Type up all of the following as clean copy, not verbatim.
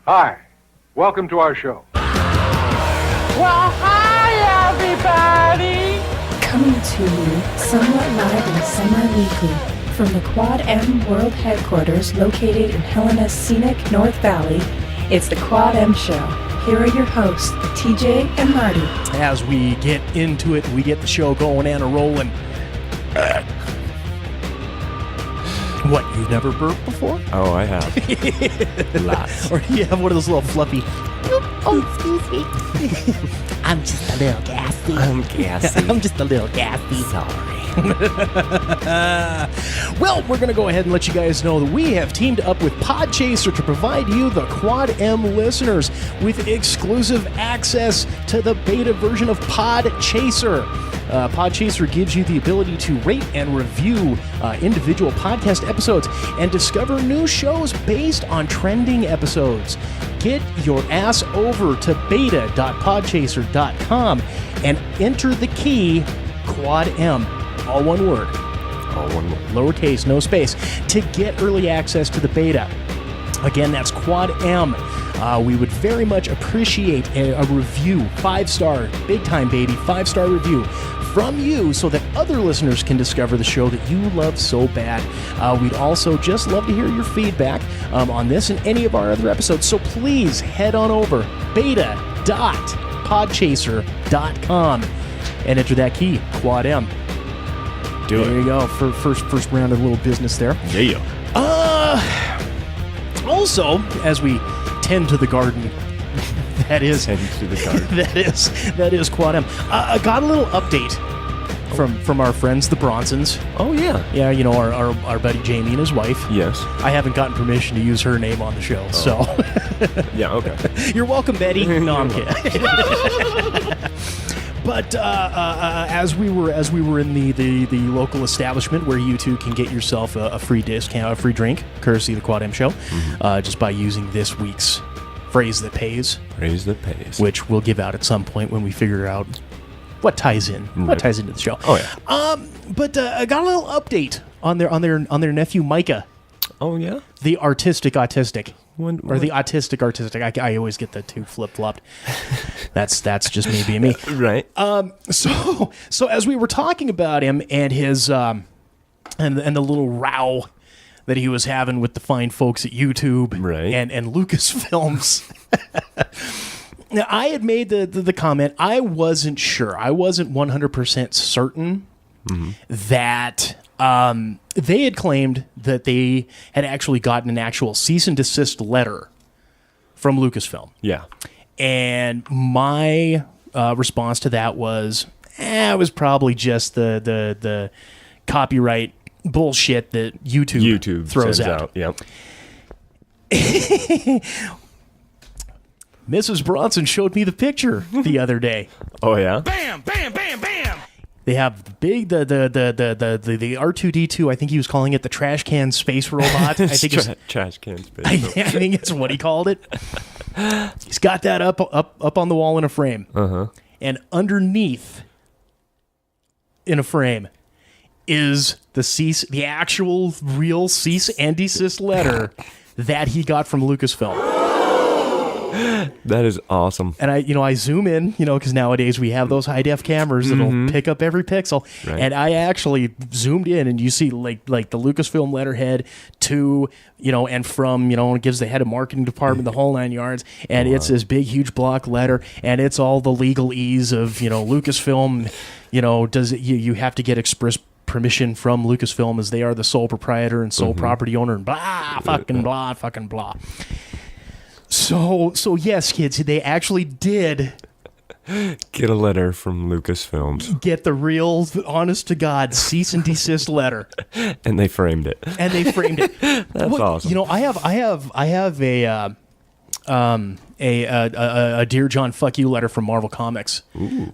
Hi, welcome to our show. Well, hi, everybody! Coming to you somewhat live and semi-weekly from the Quad M World Headquarters located in Helena's scenic North Valley, it's the Quad M Show. Here are your hosts, TJ and Marty. As we get into it, we get the show going and rolling. What, you've never burped before? Oh, I have. Lots. Or do you have one of those little fluffy... Oh, excuse me. I'm just a little gassy. I'm gassy. I'm just a little gassy. Sorry. Well, we're going to go ahead and let you guys know that we have teamed up with Podchaser to provide you, the Quad M listeners, with exclusive access to the beta version of Podchaser. Podchaser gives you the ability to rate and review individual podcast episodes and discover new shows based on trending episodes. Get your ass over to beta.podchaser.com and enter the key Quad M, all one word. All one word. Lowercase, no space, to get early access to the beta. Again, that's Quad M. We would very much appreciate a review, 5-star, big time baby, 5-star review from you so that other listeners can discover the show that you love so bad. We'd also just love to hear your feedback on this and any of our other episodes. So please head on over beta.podchaser.com and enter that key, Quad M. Do There it. you go. For first round of a little business there. Yeah. Also, as we tend to the garden, that is Tend to the garden. that is Quad M. I got a little update from our friends, the Bronsons. Oh, yeah. Yeah, you know, our buddy Jamie and his wife. Yes. I haven't gotten permission to use her name on the show, so Yeah, okay. you're welcome, Betty. No, I'm kidding. But as we were in the local establishment where you two can get yourself a free discount, a free drink, courtesy of the Quad M Show, just by using this week's phrase that pays, Praise that pays. which we'll give out at some point when we figure out what ties into the show. Oh, yeah. But I got a little update on their nephew Micah, Oh, yeah? the Artistic Autistic. When- Or the Autistic Artistic. I always get the two flip-flopped. That's just me being me. Right. So as we were talking about him and his and the little row that he was having with the fine folks at YouTube Right. and Lucasfilms, now I had made the comment. I wasn't sure. I wasn't 100% certain that they had claimed that they had actually gotten an actual cease and desist letter from Lucasfilm. Yeah. And my response to that was, it was probably just the copyright bullshit that YouTube throws sends out. Yep. Mrs. Bronson showed me the picture the other day. Oh, yeah? Bam, bam, bam, bam! They have the big the R2D2. I think he was calling it the trash can space robot. I think it's trash can space. I think it's what he called it. He's got that up on the wall in a frame. And underneath in a frame is the actual real cease and desist letter that he got from Lucasfilm. That is awesome. And I zoom in, because nowadays we have those high def cameras that'll pick up every pixel. Right. And I actually zoomed in, and you see like the Lucasfilm letterhead to, and from, it gives the head of marketing department the whole 9 yards. And it's this big, huge block letter, and it's all the legalese of, Lucasfilm. You have to get express permission from Lucasfilm as they are the sole proprietor and sole property owner, and blah, fucking blah, fucking blah. So yes, kids, they actually did Get a letter from Lucasfilms. get the real, honest to God, cease and desist letter, And they framed it. and they framed it. That's awesome. I have a Dear John Fuck You letter from Marvel Comics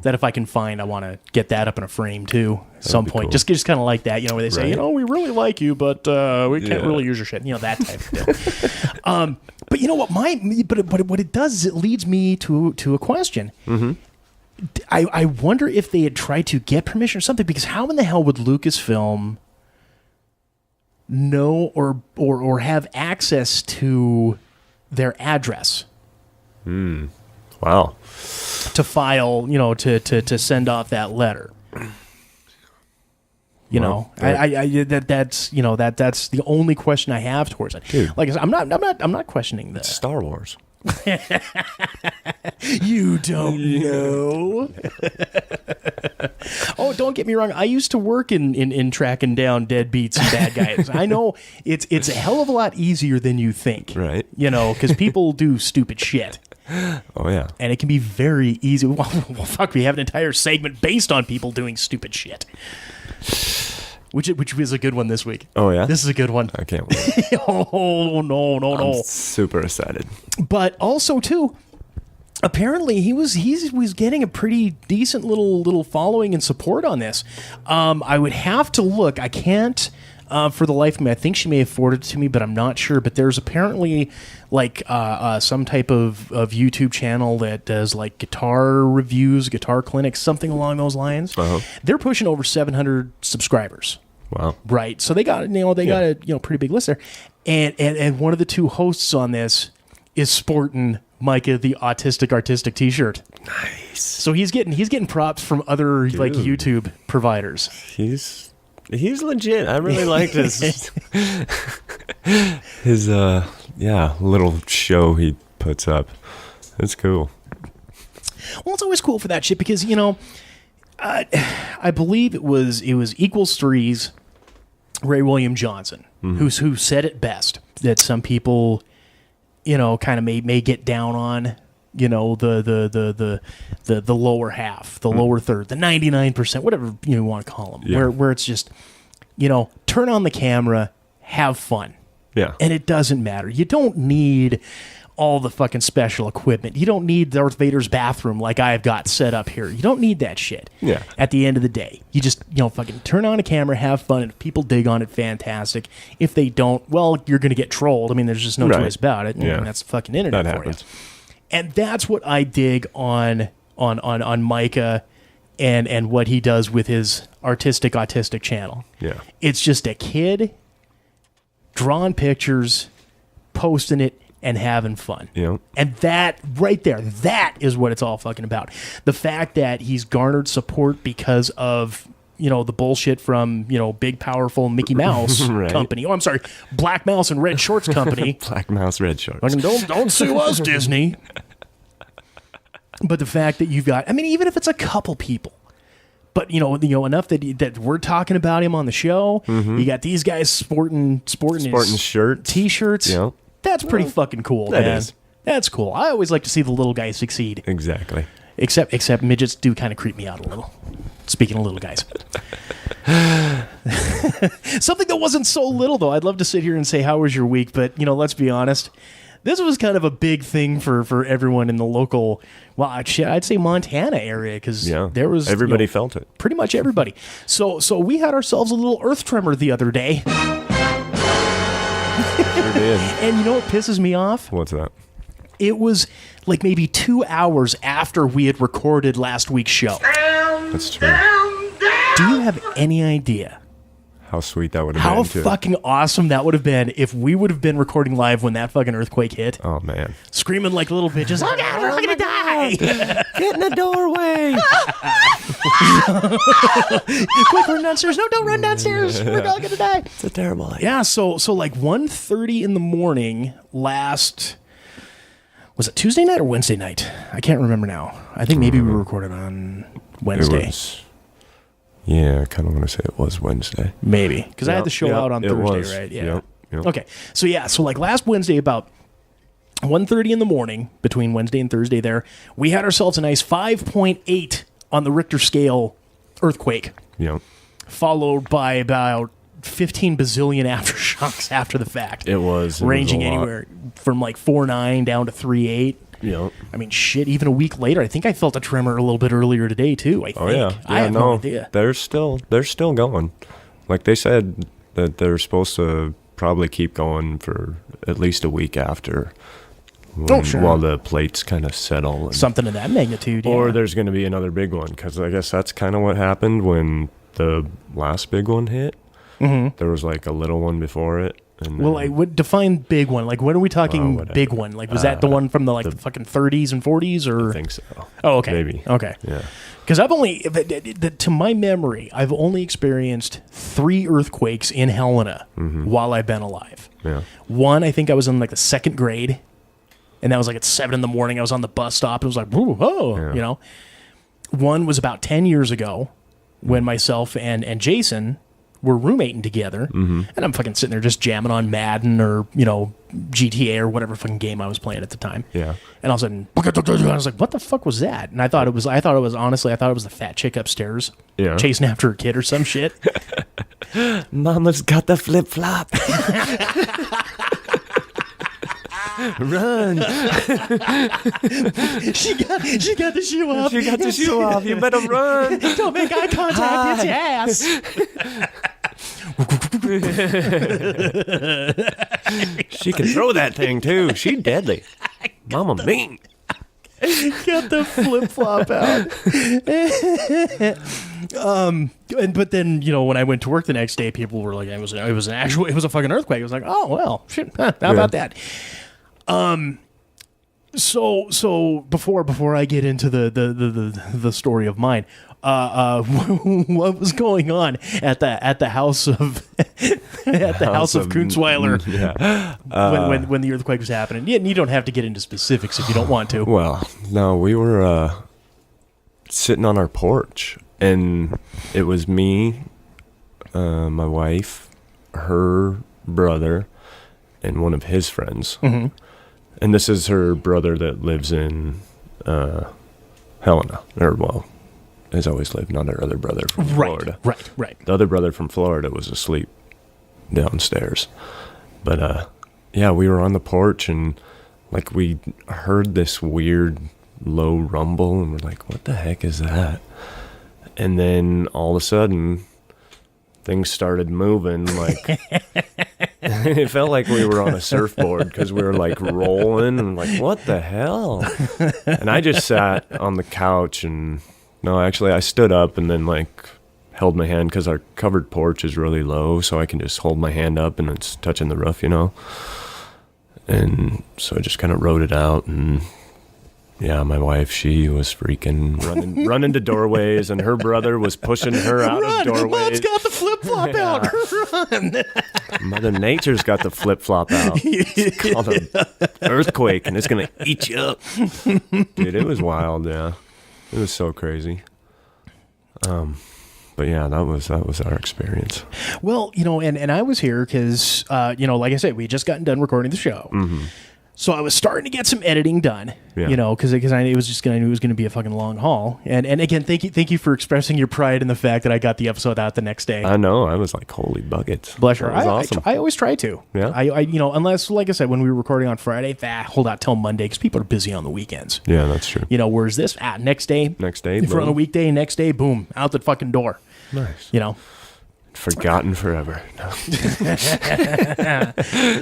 that if I can find, I want to get that up in a frame too at some be point. cool. Just kind of like that, where they say, Right. we really like you, but we can't Yeah. really use your shit, that type of deal. But you know what? What it does is it leads me to a question. I wonder if they had tried to get permission or something, because how in the hell would Lucasfilm know or have access to their address. Wow. To file, to send off that letter. That's the only question I have towards it. Dude. Like I said, I'm not questioning this. Star Wars. You don't know. Oh, don't get me wrong. I used to work in tracking down deadbeats and bad guys. I know it's a hell of a lot easier than you think. Right. Because people do stupid shit. Oh, yeah. And it can be very easy. Well, fuck, we have an entire segment based on people doing stupid shit. Which was a good one this week. Oh, yeah? This is a good one. I can't wait. Oh, no. I'm super excited. But also, too, apparently he was getting a pretty decent little following and support on this. I would have to look. I can't for the life of me. I think she may have forwarded it to me, but I'm not sure. But there's apparently like some type of YouTube channel that does like guitar reviews, guitar clinics, something along those lines. Uh-huh. They're pushing over 700 subscribers. Wow. Right. So they got got a pretty big list there. And one of the two hosts on this is sporting Micah the Autistic Artistic t-shirt. Nice. So he's getting props from other like YouTube providers. He's legit. I really liked his little show he puts up. It's cool. Well, it's always cool for that shit because I believe it was Equals Threes, Ray William Johnson, who said it best that some people, kind of may get down on, the lower half, the lower third, the 99%, whatever you want to call them, where it's just, turn on the camera, have fun. Yeah. And it doesn't matter. You don't need all the fucking special equipment. You don't need Darth Vader's bathroom like I've got set up here. You don't need that shit. Yeah. At the end of the day, you just, fucking turn on a camera, have fun, and if people dig on it, fantastic. If they don't, well, you're going to get trolled. I mean, there's just no choice about it. Yeah. And that's the fucking internet That for happens. you. And that's what I dig on Micah and what he does with his Artistic Autistic channel. Yeah. It's just a kid drawing pictures, posting it, and having fun. Yeah. And that right there, that is what it's all fucking about. The fact that he's garnered support because of, the bullshit from, big, powerful Mickey Mouse Right. company. Oh, I'm sorry, Black Mouse and Red Shorts company. Black Mouse, Red Shorts. Fucking don't sue us, Disney. But the fact that you've got, even if it's a couple people, but enough that we're talking about him on the show. You got these guys sporting his shirt, t-shirts. Yeah. That's pretty fucking cool, that man. is. That's cool. I always like to see the little guys succeed. Exactly. Except midgets do kind of creep me out a little. Speaking of little guys. Something that wasn't so little, though. I'd love to sit here and say, how was your week? But, let's be honest. This was kind of a big thing for everyone in the local, well, I'd say Montana area, because there was... Everybody felt it. Pretty much everybody. So we had ourselves a little earth tremor the other day. Sure did. And you know what pisses me off? What's that? It was like maybe 2 hours after we had recorded last week's show. That's true. Do you have any idea How sweet that would have how been, too. fucking awesome that would have been if we would have been recording live when that fucking earthquake hit? Oh, man. Screaming like little bitches. Oh, God, we're all gonna die. Get in the doorway. Quick, run downstairs. No, don't run downstairs. We're all gonna die. It's a terrible idea. Yeah, so like 1:30 in the morning last... Was it Tuesday night or Wednesday night? I can't remember now. I think maybe we recorded on Wednesday. Yeah, I kind of want to say it was Wednesday. Maybe. Because I had the show out on it Thursday, was. right? Yeah. Yep. Okay. So like last Wednesday about 1:30 in the morning, between Wednesday and Thursday there, we had ourselves a nice 5.8 on the Richter scale earthquake, Yep. followed by about 15 bazillion aftershocks after the fact. It was. Ranging a lot. anywhere from like 4.9 down to 3.8. Yep. I mean, shit, even a week later, I think I felt a tremor a little bit earlier today, too, I think. Oh, yeah. I have no idea. They're still going. Like they said that they're supposed to probably keep going for at least a week after. While the plates kind of settle. And, something of that magnitude, yeah. Or there's going to be another big one, because I guess that's kind of what happened when the last big one hit. Mm-hmm. There was like a little one before it, And Well, I would define big one. Like, when are we talking whatever. big one? Like, was that the one from the fucking 30s and 40s, or? I think so. Oh, okay. Maybe. Okay. Yeah. Because I've only, to my memory, I've only experienced 3 earthquakes in Helena while I've been alive. Yeah. One, I think I was in like the 2nd grade, and that was like at 7 a.m. I was on the bus stop. It was like, whoa, Yeah. you know. One was about 10 years ago when myself and Jason were roommating together, and I'm fucking sitting there just jamming on Madden or, you know, GTA or whatever fucking game I was playing at the time. Yeah. And all of a sudden, I was like, what the fuck was that? And I thought it was the fat chick upstairs Yeah. chasing after a kid or some shit. Mama's got the flip flop. Run! she got the shoe off. She got the shoe off. You better run. Don't make eye contact. It's ass. She can throw that thing too. She deadly. Mama mean. Got the flip flop out. But then, you know, when I went to work the next day, people were like, it was a fucking earthquake. I was like, oh well, shit. How about that? So before I get into the story of mine, what was going on at the house of house of Kunzweiler when the earthquake was happening? Yeah, and you don't have to get into specifics if you don't want to. Well, no, we were sitting on our porch, and it was me, my wife, her brother, and one of his friends. Mm-hmm. And this is her brother that lives in Helena, or well, has always lived, not her other brother from Florida. Right. The other brother from Florida was asleep downstairs. But yeah, we were on the porch, and like we heard this weird low rumble, and we're like, what the heck is that? And then all of a sudden, things started moving. Like it felt like we were on a surfboard because we were like rolling, and like, what the hell? And I just sat on the couch, and no, actually I stood up and then like held my hand, because our covered porch is really low, so I can just hold my hand up and it's touching the roof, you know. And so I just kind of rode it out, and yeah, my wife, she was freaking running to doorways, and her brother was pushing her out of doorways. Mom's got the flip-flop out. Run. Mother Nature's got the flip-flop out. It's called an earthquake, and it's going to eat you up. Dude, it was wild, yeah. It was so crazy. But yeah, that was our experience. Well, you know, and I was here because, you know, like I said, we just gotten done recording the show. Mm-hmm. So I was starting to get some editing done, you know, because I knew it was going to be a fucking long haul. And again, thank you for expressing your pride in the fact that I got the episode out the next day. I know. I was like, holy buckets. Bless her. That was awesome. I always try to. Yeah. I you know, unless, like I said, when we were recording on Friday, hold out till Monday because people are busy on the weekends. Yeah, that's true. You know, whereas this, next day. If we're on a weekday, next day, boom, out the fucking door. Nice. You know. Forgotten forever. No.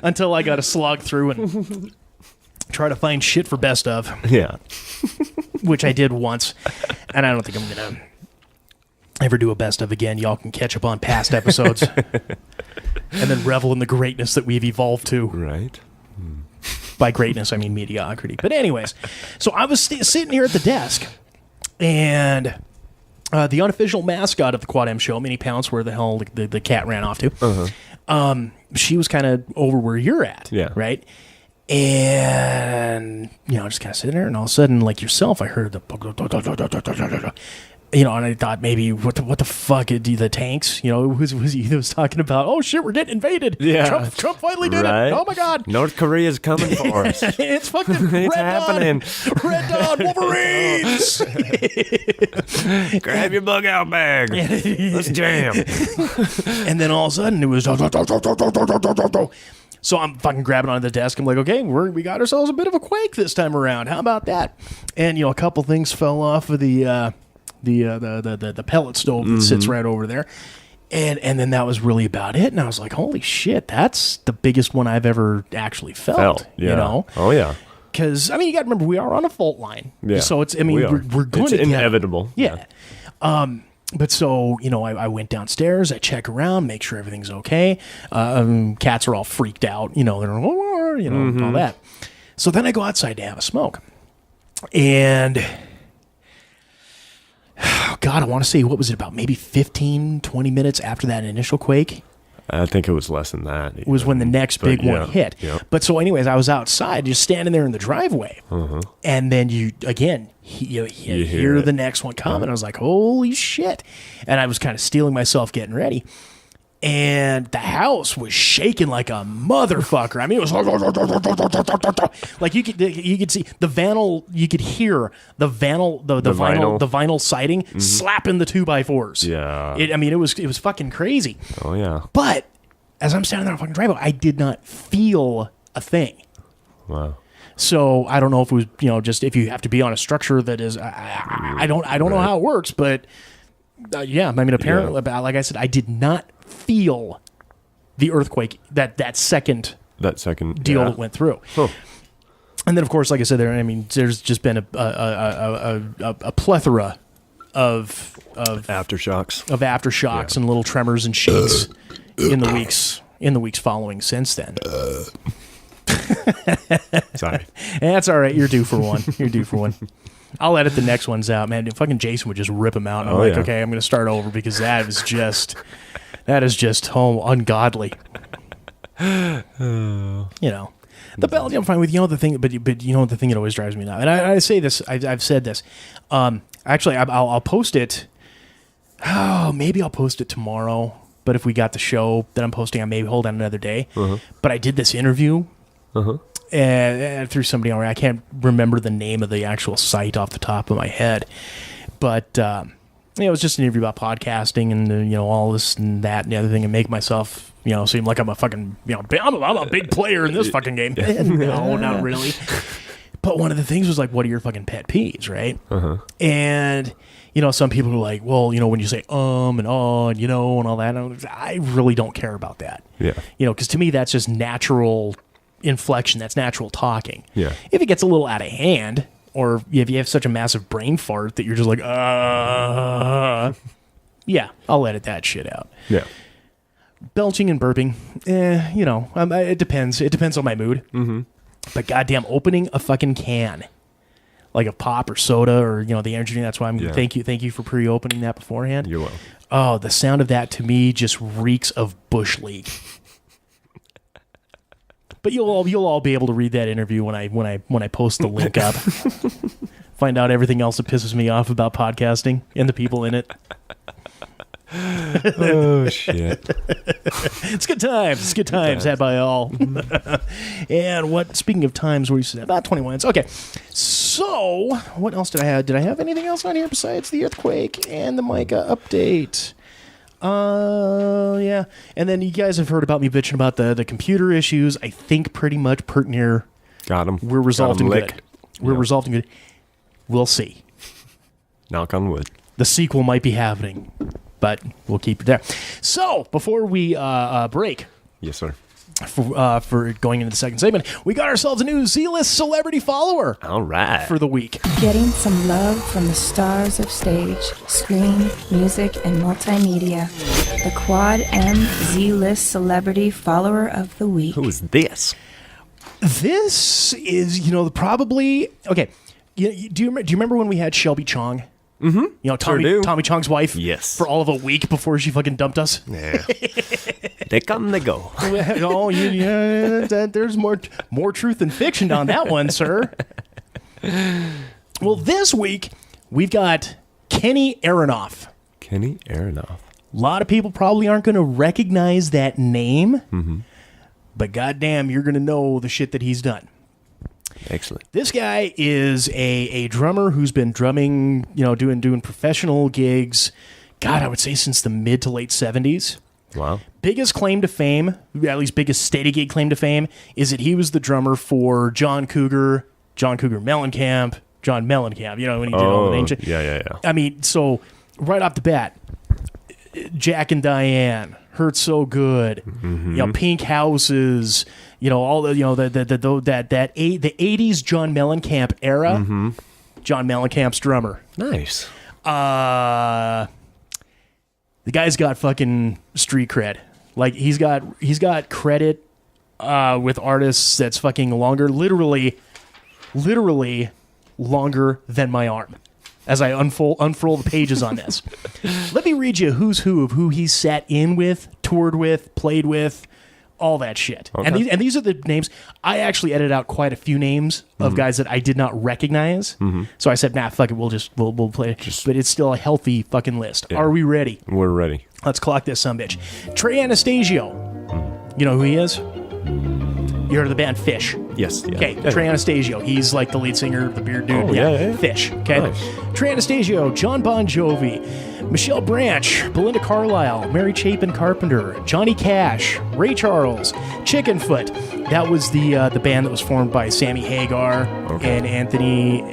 Until I got to slog through and try to find shit for best of. Yeah. Which I did once. And I don't think I'm going to ever do a best of again. Y'all can catch up on past episodes. And then revel in the greatness that we've evolved to. Right. By greatness, I mean mediocrity. But anyways, so I was sitting here at the desk, and the unofficial mascot of the Quad M show, Minnie Pounce, where the hell the cat ran off to, she was kind of over where you're at. Yeah. Right? And, you know, just kind of sitting there, and all of a sudden, like yourself, I heard the, you know, and I thought maybe, what the fuck, the tanks, you know, he was talking about, oh shit, we're getting invaded. Yeah. Trump finally did it. Oh my God. North Korea's coming for us. It's fucking It's happening. Red Dawn, Wolverines. Grab your bug out bag. Let's jam. And then all of a sudden, it was, so I'm fucking grabbing onto the desk. I'm like, okay, we got ourselves a bit of a quake this time around. How about that? And, you know, a couple things fell off of the pellet stove that sits right over there. And then that was really about it. And I was like, holy shit, that's the biggest one I've ever actually felt. Yeah. You know? Oh, yeah. Because, I mean, you got to remember, we are on a fault line. Yeah. So it's, I mean, we're going it's to inevitable. Yeah. But so, I went downstairs, I check around, make sure everything's okay. Cats are all freaked out, they're, all that. So then I go outside to have a smoke. And, God, I want to say, what was it, about maybe 15, 20 minutes after that initial quake? I think it was less than that. It was when the next big one hit. Yeah. But so anyways, I was outside just standing there in the driveway. And then you hear the next one come. And I was like, holy shit. And I was kind of stealing myself getting ready. And the house was shaking like a motherfucker. I mean, it was like you could see the vinyl. You could hear the vinyl siding slapping the 2x4s. Yeah. It was fucking crazy. Oh yeah. But as I'm standing there on the fucking driveway, I did not feel a thing. Wow. So I don't know if it was just if you have to be on a structure that is I don't know how it works, but yeah. I mean, apparently, like I said, I did not feel the earthquake that second deal that went through. Huh. And then, of course, like I said, there's just been a plethora of aftershocks and little tremors and shakes in the weeks following since then. Sorry, that's all right. You're due for one. I'll edit the next ones out, man. Fucking Jason would just rip them out. And I'm okay, I'm going to start over because that is just ungodly. The Belgian I'm fine with. The thing, but the thing that always drives me nuts. And I say this. I've said this. Actually, I'll post it. Oh, maybe I'll post it tomorrow. But if we got the show that I'm posting, I may hold on another day. But I did this interview. And through somebody on, I can't remember the name of the actual site off the top of my head, but it was just an interview about podcasting and all this and that and the other thing, and make myself seem like I'm a fucking I'm a big player in this fucking game. No, not really. But one of the things was like, what are your fucking pet peeves, right? And some people are like, well, when you say and on, and all that, and I really don't care about that. Yeah. Because to me that's just natural inflection. That's natural talking. Yeah. If it gets a little out of hand, or if you have such a massive brain fart that you're just like, yeah, I'll edit that shit out. Yeah. Belching and burping, it depends. It depends on my mood. But goddamn, opening a fucking can, like a pop or soda or the energy drink. That's why thank you for pre-opening that beforehand. You're welcome. Oh, the sound of that to me just reeks of bush league. But you'll all be able to read that interview when I post the link up. Find out everything else that pisses me off about podcasting and the people in it. Oh shit! It's good times had by all. And speaking of times, where you said about 21 minutes. Okay, so what else did I have? Did I have anything else on here besides the earthquake and the Micah update? Yeah. And then you guys have heard about me bitching about the computer issues. I think pretty much pert near. Got them. We're resolving good. We're resolving good. We'll see. Knock on wood. The sequel might be happening, but we'll keep it there. So before we break. Yes, sir. For going into the second segment, we got ourselves a new Z-list celebrity follower. All right. For the week. Getting some love from the stars of stage, screen, music, and multimedia. The Quad M Z-list celebrity follower of the week. Who is this? This is, probably okay. Do you remember when we had Shelby Chong? Mm-hmm. Tommy Chong's wife. Yes. For all of a week before she fucking dumped us. Yeah. They come, they go. Oh, yeah. There's more truth than fiction on that one, sir. Well, this week we've got Kenny Aronoff. Kenny Aronoff. A lot of people probably aren't going to recognize that name, but goddamn, you're going to know the shit that he's done. Excellent. This guy is a drummer who's been drumming, doing professional gigs, God, I would say since the mid to late 70s. Wow. Biggest claim to fame, at least biggest steady gig claim to fame, is that he was the drummer for John Cougar Mellencamp, John Mellencamp, when he did all the names. Yeah. I mean, so right off the bat, Jack and Diane, Hurt So Good, Pink Houses, all the the 80s John Mellencamp era. John Mellencamp's drummer. Nice. The guy's got fucking street cred. Like he's got credit with artists that's fucking longer, literally longer than my arm. As I unfurl the pages on this, let me read you who's who of who he's sat in with, toured with, played with, all that shit. Okay. And these are the names. I actually edited out quite a few names of guys that I did not recognize. So I said, nah, fuck it, we'll play it. But it's still a healthy fucking list. Yeah. Are we ready? We're ready. Let's clock this sumbitch. Trey Anastasio. You know who he is? You heard of the band Fish? Yes. Yeah. Okay, Yeah. Trey Anastasio. He's like the lead singer, the beard dude. Oh, yeah. Fish. Okay. Nice. Trey Anastasio, John Bon Jovi, Michelle Branch, Belinda Carlisle, Mary Chapin Carpenter, Johnny Cash, Ray Charles, Chickenfoot. That was the band that was formed by Sammy Hagar and Anthony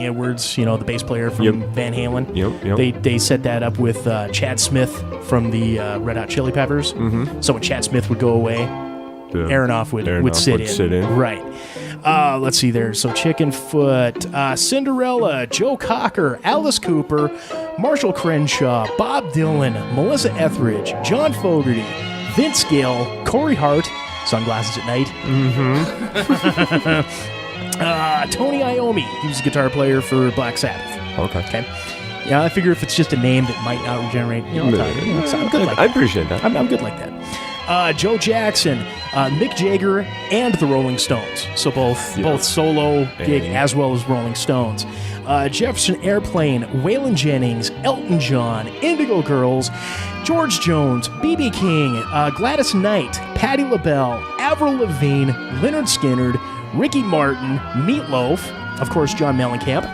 Edwards. You know, the bass player from Van Halen. Yep. They set that up with Chad Smith from the Red Hot Chili Peppers. So when Chad Smith would go away, Aronoff would sit in. Right. Let's see there. So Chickenfoot, Cinderella, Joe Cocker, Alice Cooper, Marshall Crenshaw, Bob Dylan, Melissa Etheridge, John Fogerty, Vince Gill, Corey Hart, Sunglasses at Night. Tony Iommi. He was a guitar player for Black Sabbath. Okay. Yeah, I figure if it's just a name that might not regenerate, I'm good like that. I appreciate that. I'm good like that. Joe Jackson, Mick Jagger, and the Rolling Stones. So both solo gig as well as Rolling Stones. Jefferson Airplane, Waylon Jennings, Elton John, Indigo Girls, George Jones, B.B. King, Gladys Knight, Patti LaBelle, Avril Lavigne, Lynyrd Skynyrd, Ricky Martin, Meatloaf, of course, John Mellencamp.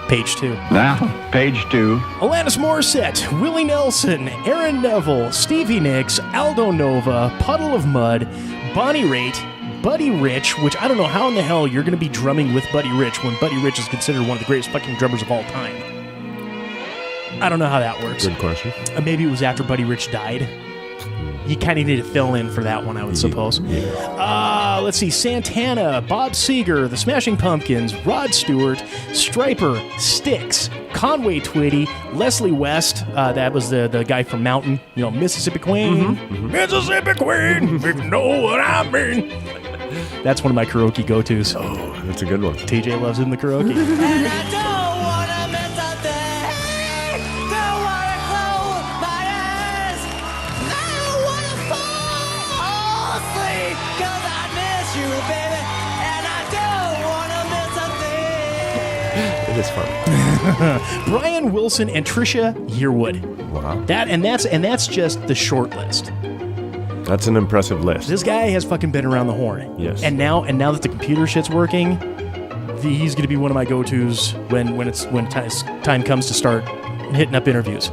Page 2. Now, page 2. Alanis Morissette, Willie Nelson, Aaron Neville, Stevie Nicks, Aldo Nova, Puddle of Mud, Bonnie Raitt, Buddy Rich, which I don't know how in the hell you're going to be drumming with Buddy Rich when Buddy Rich is considered one of the greatest fucking drummers of all time. I don't know how that works. Good question. Maybe it was after Buddy Rich died. You kind of need to fill in for that one, I would suppose. Let's see. Santana, Bob Seger, The Smashing Pumpkins, Rod Stewart, Stryper, Styx, Conway Twitty, Leslie West. That was the guy from Mountain. You know, Mississippi Queen. Mississippi Queen, if you know what I mean. That's one of my karaoke go-tos. Oh, that's a good one. TJ loves it in the karaoke. It is fun. Brian Wilson and Trisha Yearwood. Wow. That's just the short list. That's an impressive list. This guy has fucking been around the horn. Yes. And now that the computer shit's working, he's going to be one of my go-tos when time comes to start hitting up interviews.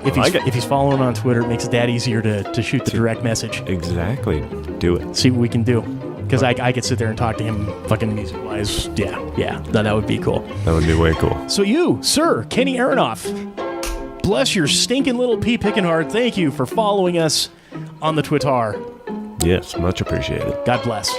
If he's following on Twitter, it makes it that easier to shoot the direct message. Exactly. Do it. See what we can do. Because I could sit there and talk to him fucking music-wise. Yeah. That would be cool. That would be way cool. So you, sir, Kenny Aronoff, bless your stinking little pea-picking heart. Thank you for following us on the Twitter. Yes, much appreciated. God bless.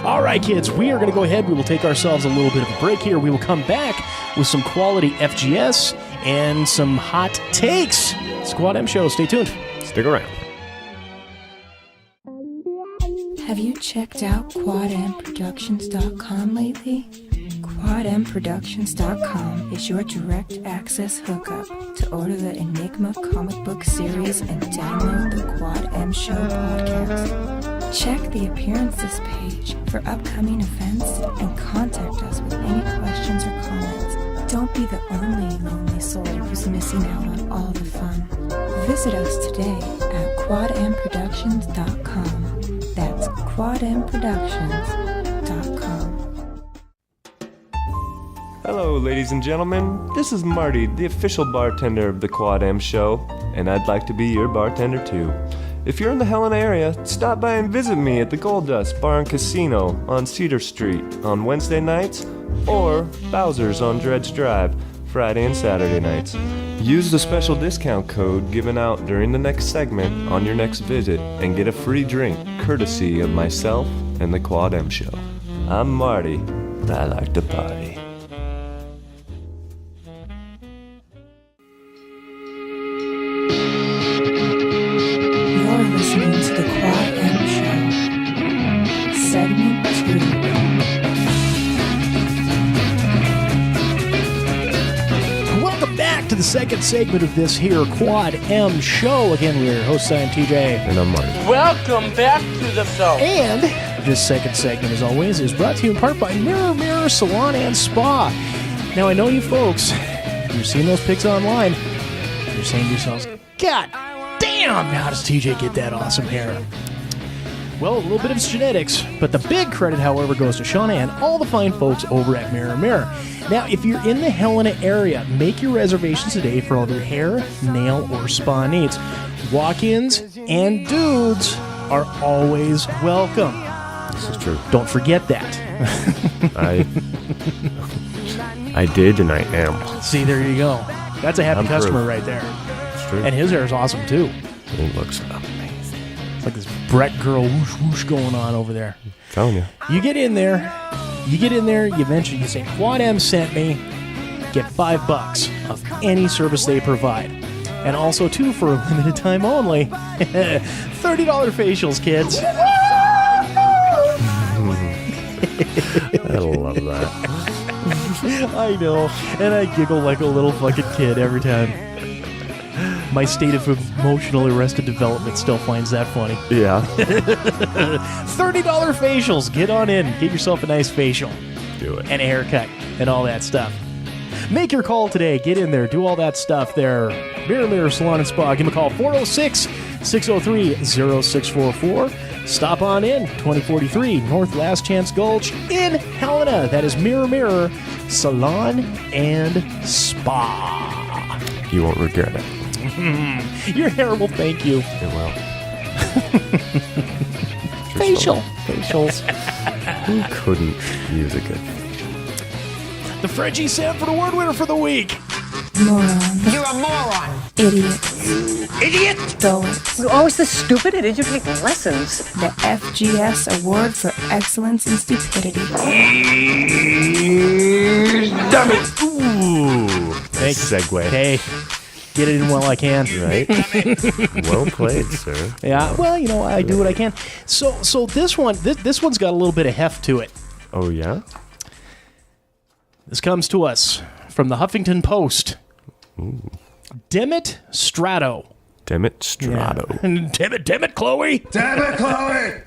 All right, kids, we are going to go ahead. We will take ourselves a little bit of a break here. We will come back with some quality FGS and some hot takes. Squad M Show. Stay tuned. Stick around. Have you checked out QuadMProductions.com lately? QuadMProductions.com is your direct access hookup to order the Enigma comic book series and download the Quad M Show podcast. Check the appearances page for upcoming events and contact us with any questions or comments. Don't be the only lonely soul who's missing out on all the fun. Visit us today at QuadMProductions.com. That's QuadMProductions.com. Hello, ladies and gentlemen. This is Marty, the official bartender of the Quad M Show, and I'd like to be your bartender too. If you're in the Helena area, stop by and visit me at the Gold Dust Bar and Casino on Cedar Street on Wednesday nights, or Bowser's on Dredge Drive, Friday and Saturday nights. Use the special discount code given out during the next segment on your next visit and get a free drink courtesy of myself and the Quad M Show. I'm Marty, and I like to party. the second segment of this here Quad M show. Again, we're your hosts, I am TJ. And I'm Marty. Welcome back to the show. And this second segment, as always, is brought to you in part by Mirror Salon and Spa. Now, I know you folks, you've seen those pics online. You're saying to yourselves, God damn, how does TJ get that awesome hair? Well, a little bit of it's genetics, but the big credit, however, goes to Shauna and all the fine folks over at Mirror. Now, if you're in the Helena area, make your reservations today for all of your hair, nail, or spa needs. Walk-ins and dudes are always welcome. This is true. Don't forget that. I did and I am. See, there you go. That's a happy I'm customer proof. right there. It's true. And his hair is awesome, too. It looks amazing. It's like this Brett girl whoosh whoosh going on over there. Telling you. You get in there, you mention, you say, Quad M sent me, get $5 of any service they provide. And also, too, for a limited time only, $30 facials, kids. I love that. I know, and I giggle like a little fucking kid every time. My state of emotional arrested development still finds that funny. Yeah. $30 facials. Get on in. Get yourself a nice facial. Do it. And a haircut and all that stuff. Make your call today. Get in there. Do all that stuff there. Mirror Salon and Spa. Give them a call. 406-603-0644. Stop on in. 2043 North Last Chance Gulch in Helena. That is Mirror Salon and Spa. You won't regret it. Your hair will thank you. It will. Facials. Who couldn't use a good The Frenchie Sanford Award winner for the week. Moron. You're a moron. Idiot. Idiot. Dullets. You're always this stupid, or did you take lessons? The FGS Award for Excellence in Stupidity. Ooh. Thanks. Segue. Hey, get it in while I can. Right? Well played, sir. Yeah, well, you know, I do what I can. So this one's got a little bit of heft to it. Oh, yeah? This comes to us from the Huffington Post. Ooh. Demet Strato. Demet Strato. Yeah. Damn it, Chloe. Sorry.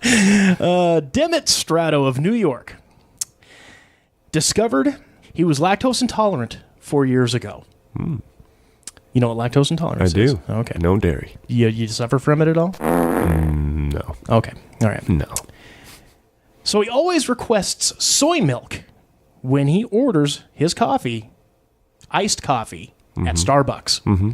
Demet Strato of New York discovered he was lactose intolerant 4 years ago. You know what lactose intolerance I is? do. Okay. No dairy. You suffer from it at all? No. Okay. All right. No. So he always requests soy milk when he orders his coffee, iced coffee, at Starbucks. Mm-hmm.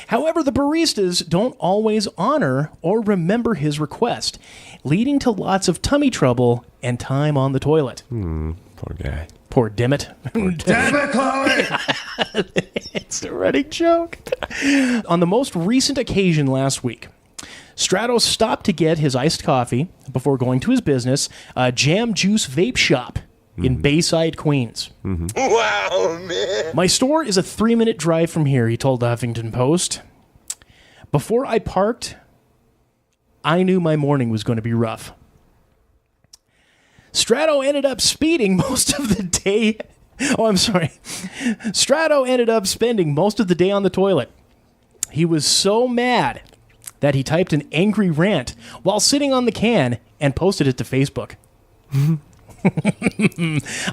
However, the baristas don't always honor or remember his request, leading to lots of tummy trouble and time on the toilet. Poor guy. Poor Dimmet. Damn it, Chloe! It's a running joke. On the most recent occasion last week, Strato stopped to get his iced coffee before going to his business, Jam Juice Vape Shop in Bayside, Queens. Wow, man. My store is a 3-minute drive from here, he told the Huffington Post. Before I parked, I knew my morning was going to be rough. Strato ended up speeding most of the day. Strato ended up spending most of the day on the toilet. He was so mad that he typed an angry rant while sitting on the can and posted it to Facebook.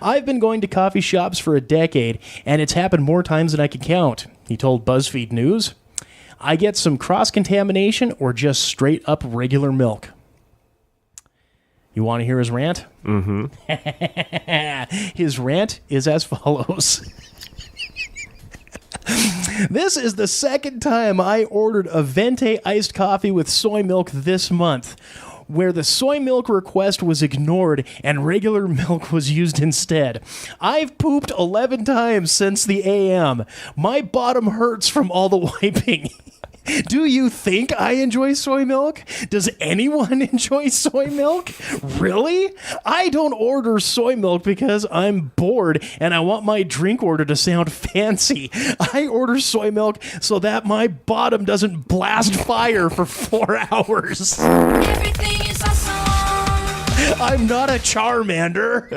I've been going to coffee shops for a decade, and it's happened more times than I can count, he told BuzzFeed News. I get some cross-contamination or just straight-up regular milk. You want to hear his rant? Mm-hmm. His rant is as follows. This is the second time I ordered a Venti iced coffee with soy milk this month, where the soy milk request was ignored and regular milk was used instead. I've pooped 11 times since the AM. My bottom hurts from all the wiping. Do you think I enjoy soy milk? Does anyone enjoy soy milk? Really? I don't order soy milk because I'm bored and I want my drink order to sound fancy. I order soy milk so that my bottom doesn't blast fire for 4 hours. Everything is awesome. I'm not a Charmander.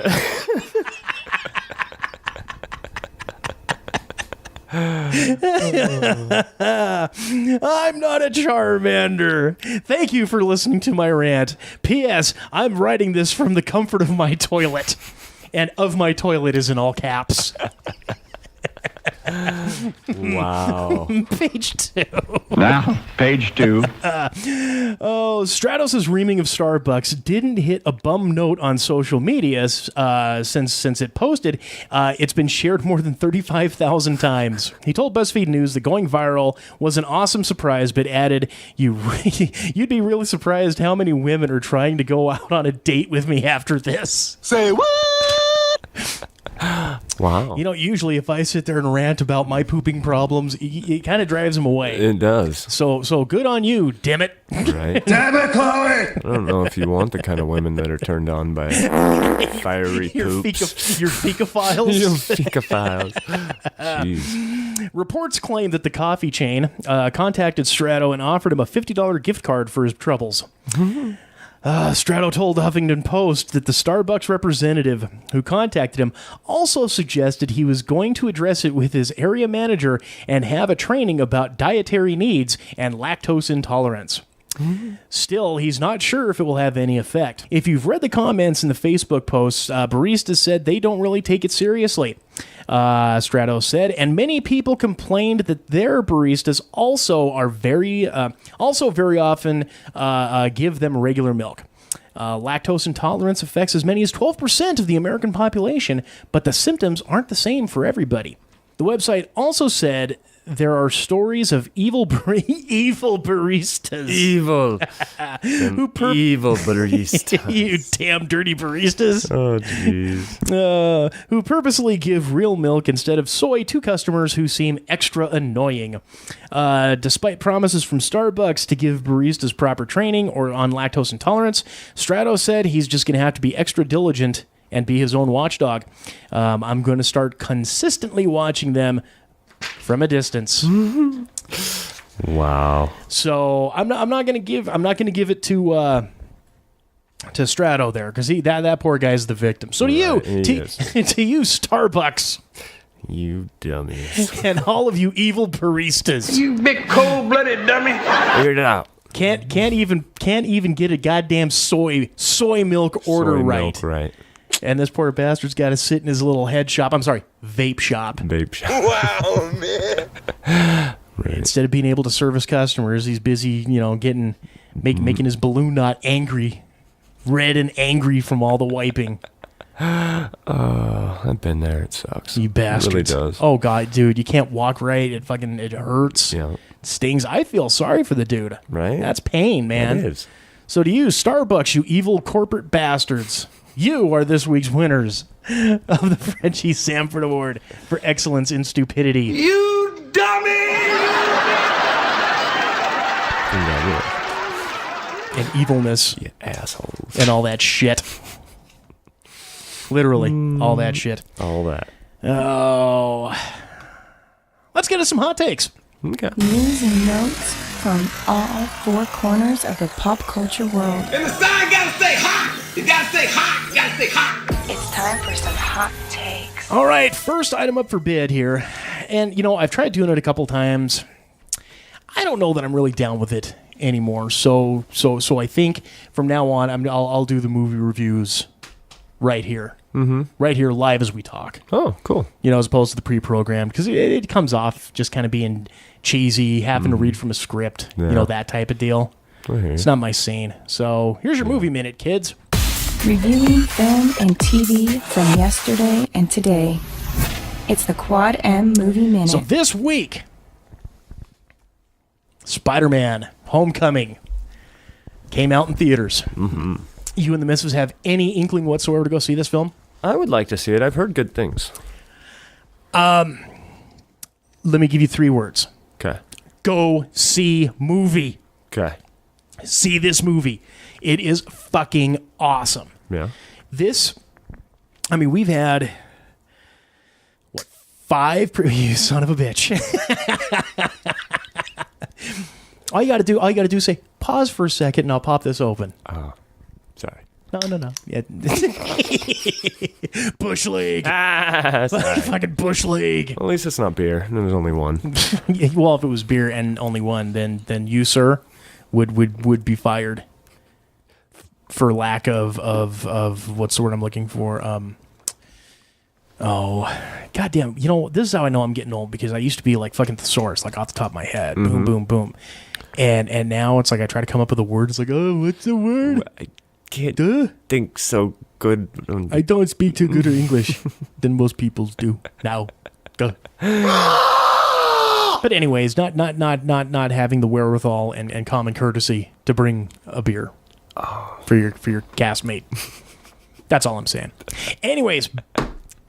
I'm not a Charmander. Thank you for listening to my rant. P.S. I'm writing this from the comfort of my toilet. And "of my toilet" is in all caps. Wow. Page 2. Now, page 2. Stratos' reaming of Starbucks didn't hit a bum note on social media since it posted. It's been shared more than 35,000 times. He told BuzzFeed News that going viral was an awesome surprise, but added, "You'd be really surprised how many women are trying to go out on a date with me after this." Say what? Wow. You know, usually if I sit there and rant about my pooping problems, it kind of drives them away. It does. So good on you, damn it. Right? Damn it, Chloe! I don't know if you want the kind of women that are turned on by fiery Your poops. your fecophiles. Your fecophiles. Jeez. Reports claim that the coffee chain contacted Strato and offered him a $50 gift card for his troubles. Strato told the Huffington Post that the Starbucks representative who contacted him also suggested he was going to address it with his area manager and have a training about dietary needs and lactose intolerance. Still, he's not sure if it will have any effect. If you've read the comments in the Facebook posts, baristas said they don't really take it seriously. Strato said, and many people complained that their baristas also very often give them regular milk. Lactose intolerance affects as many as 12% of the American population, but the symptoms aren't the same for everybody. The website also said there are stories of evil baristas. Evil. Evil baristas. You damn dirty baristas. Oh, jeez. Who purposely give real milk instead of soy to customers who seem extra annoying. Despite promises from Starbucks to give baristas proper training or on lactose intolerance, Strato said he's just going to have to be extra diligent and be his own watchdog. I'm going to start consistently watching them from a distance. Wow. So I'm not going to give it to Strato there, because that poor guy's the victim. So to you, to you, Starbucks, You dummies. and all of you evil baristas, You big cold-blooded dummy. Figure it out. can't even get a goddamn soy milk order Soy right. milk, right. And this poor bastard's got to sit in his little vape shop. Vape shop. Wow, man. Right. Instead of being able to service customers, he's busy, making his balloon knot angry, red and angry from all the wiping. I've been there. It sucks. You bastards. It really does. Oh god, dude, you can't walk right. It hurts. Yeah. It stings. I feel sorry for the dude. Right? That's pain, man. It is. So to you, Starbucks, you evil corporate bastards, you are this week's winners of the Frenchie Sanford Award for Excellence in Stupidity. You dummy! Congratulations. And evilness You assholes. and all that shit. Literally, all that shit. All that. Oh. Let's get to some hot takes. Okay. News and notes from all four corners of the pop culture world. And the sign gotta stay hot! You gotta stay hot! You gotta stay hot! It's time for some hot takes. All right, first item up for bid here. And, I've tried doing it a couple times. I don't know that I'm really down with it anymore. So I think from now on, I'll do the movie reviews right here. Mm-hmm. Right here, live as we talk. Oh, cool. As opposed to the pre-programmed, because it comes off just kind of being cheesy, having to read from a script, Yeah. that type of deal. Okay. It's not my scene. So here's your movie minute, kids. Reviewing film and TV from yesterday and today. It's the Quad M Movie Minute. So this week, Spider-Man Homecoming came out in theaters. Mm-hmm. You and the missus have any inkling whatsoever to go see this film? I would like to see it. I've heard good things. Let me give you 3 words. Okay. Go see movie. Okay. See this movie. It is fucking awesome. Yeah. We've had 5 you son of a bitch. All you gotta do is say, pause for a second and I'll pop this open. Sorry. No. Yeah. Bush League. Sorry. Fucking Bush League. At least it's not beer. There's only one. Well, if it was beer and only one, then you, sir, would be fired for lack of what's the word I'm looking for? Goddamn. You know, this is how I know I'm getting old, because I used to be like fucking thesaurus, like off the top of my head. Boom, boom, boom. And now it's like I try to come up with a word. It's like, oh, what's the word? I can't think so good. I don't speak too good English than most people do now. Duh. But anyways, not having the wherewithal and common courtesy to bring a beer for your castmate. That's all I'm saying. Anyways,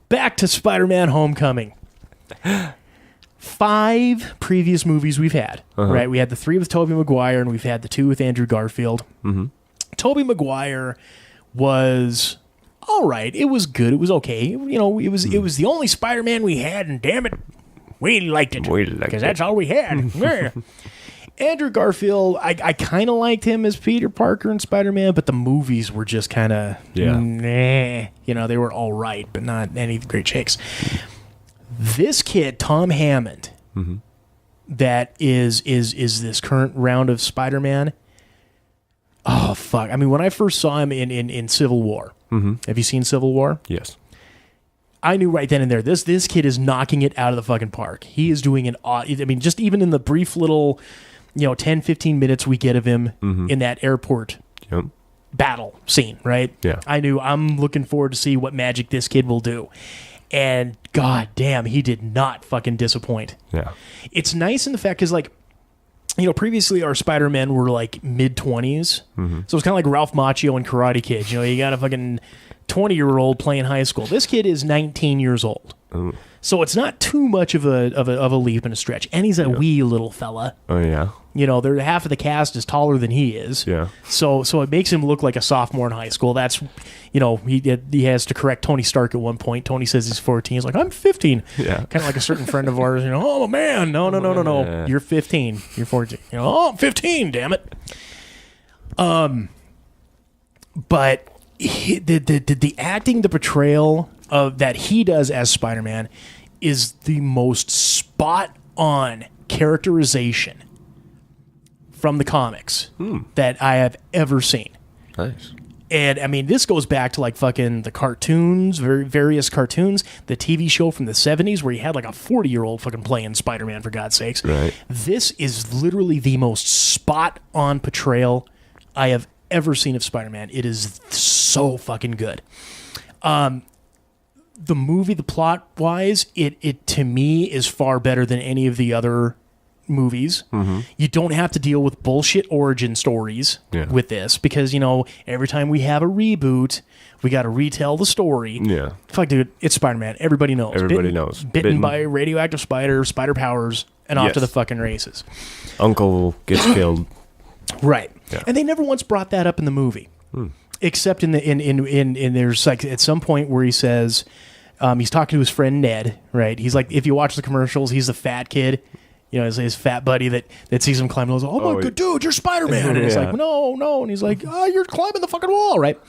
back to Spider-Man: Homecoming. 5 previous movies we've had, right? We had the 3 with Tobey Maguire, and we've had the 2 with Andrew Garfield. Mm-hmm. Tobey Maguire was all right. It was good. It was okay. You know, it was the only Spider-Man we had, and damn it, we liked it because that's all we had. Yeah. Andrew Garfield, I kind of liked him as Peter Parker and Spider-Man, but the movies were just kind of nah. You know, they were all right, but not any great shakes. This kid, Tom Hammond, that is this current round of Spider-Man. Oh fuck! I mean, when I first saw him in Civil War, have you seen Civil War? Yes. I knew right then and there, this kid is knocking it out of the fucking park. He is doing I mean, just even in the brief little, 10, 15 minutes we get of him in that airport battle scene, right? Yeah. I knew I'm looking forward to see what magic this kid will do. And god damn, he did not fucking disappoint. Yeah. It's nice in the fact, because previously our Spider-Men were like mid-20s. So it's kind of like Ralph Macchio and Karate Kid. You got a fucking 20-year-old playing high school. This kid is 19 years old. Ooh. So it's not too much of a leap and a stretch. And he's a wee little fella. Oh, yeah. Half of the cast is taller than he is. Yeah. So it makes him look like a sophomore in high school. That's, he has to correct Tony Stark at one point. Tony says he's 14. He's like, I'm 15. Yeah. Kind of like a certain friend of ours, oh, man. No. Yeah. You're 15. You're 14. Oh, I'm 15, damn it. But the acting, the portrayal of that he does as Spider-Man is the most spot-on characterization from the comics that I have ever seen. Nice. And I mean, this goes back to like fucking the cartoons, various cartoons, the TV show from the 70s where you had like a 40-year-old fucking playing Spider-Man, for God's sakes. Right. This is literally the most spot-on portrayal I have ever seen of Spider-Man. It is so fucking good. The movie, the plot-wise, it to me is far better than any of the other movies. You don't have to deal with bullshit origin stories with this, because every time we have a reboot, we got to retell the story. Yeah. Fuck, dude, it's Spider-Man. Everybody knows. Everybody knows. Bitten by a radioactive spider powers, and off to the fucking races. Uncle gets killed. Right. Yeah. And they never once brought that up in the movie, except in there's like at some point where he says he's talking to his friend Ned. Right. He's like, if you watch the commercials, he's the fat kid. His fat buddy that sees him climbing. Goes, oh my god, dude, you're Spider-Man. And he's like, no. And he's like, you're climbing the fucking wall, right?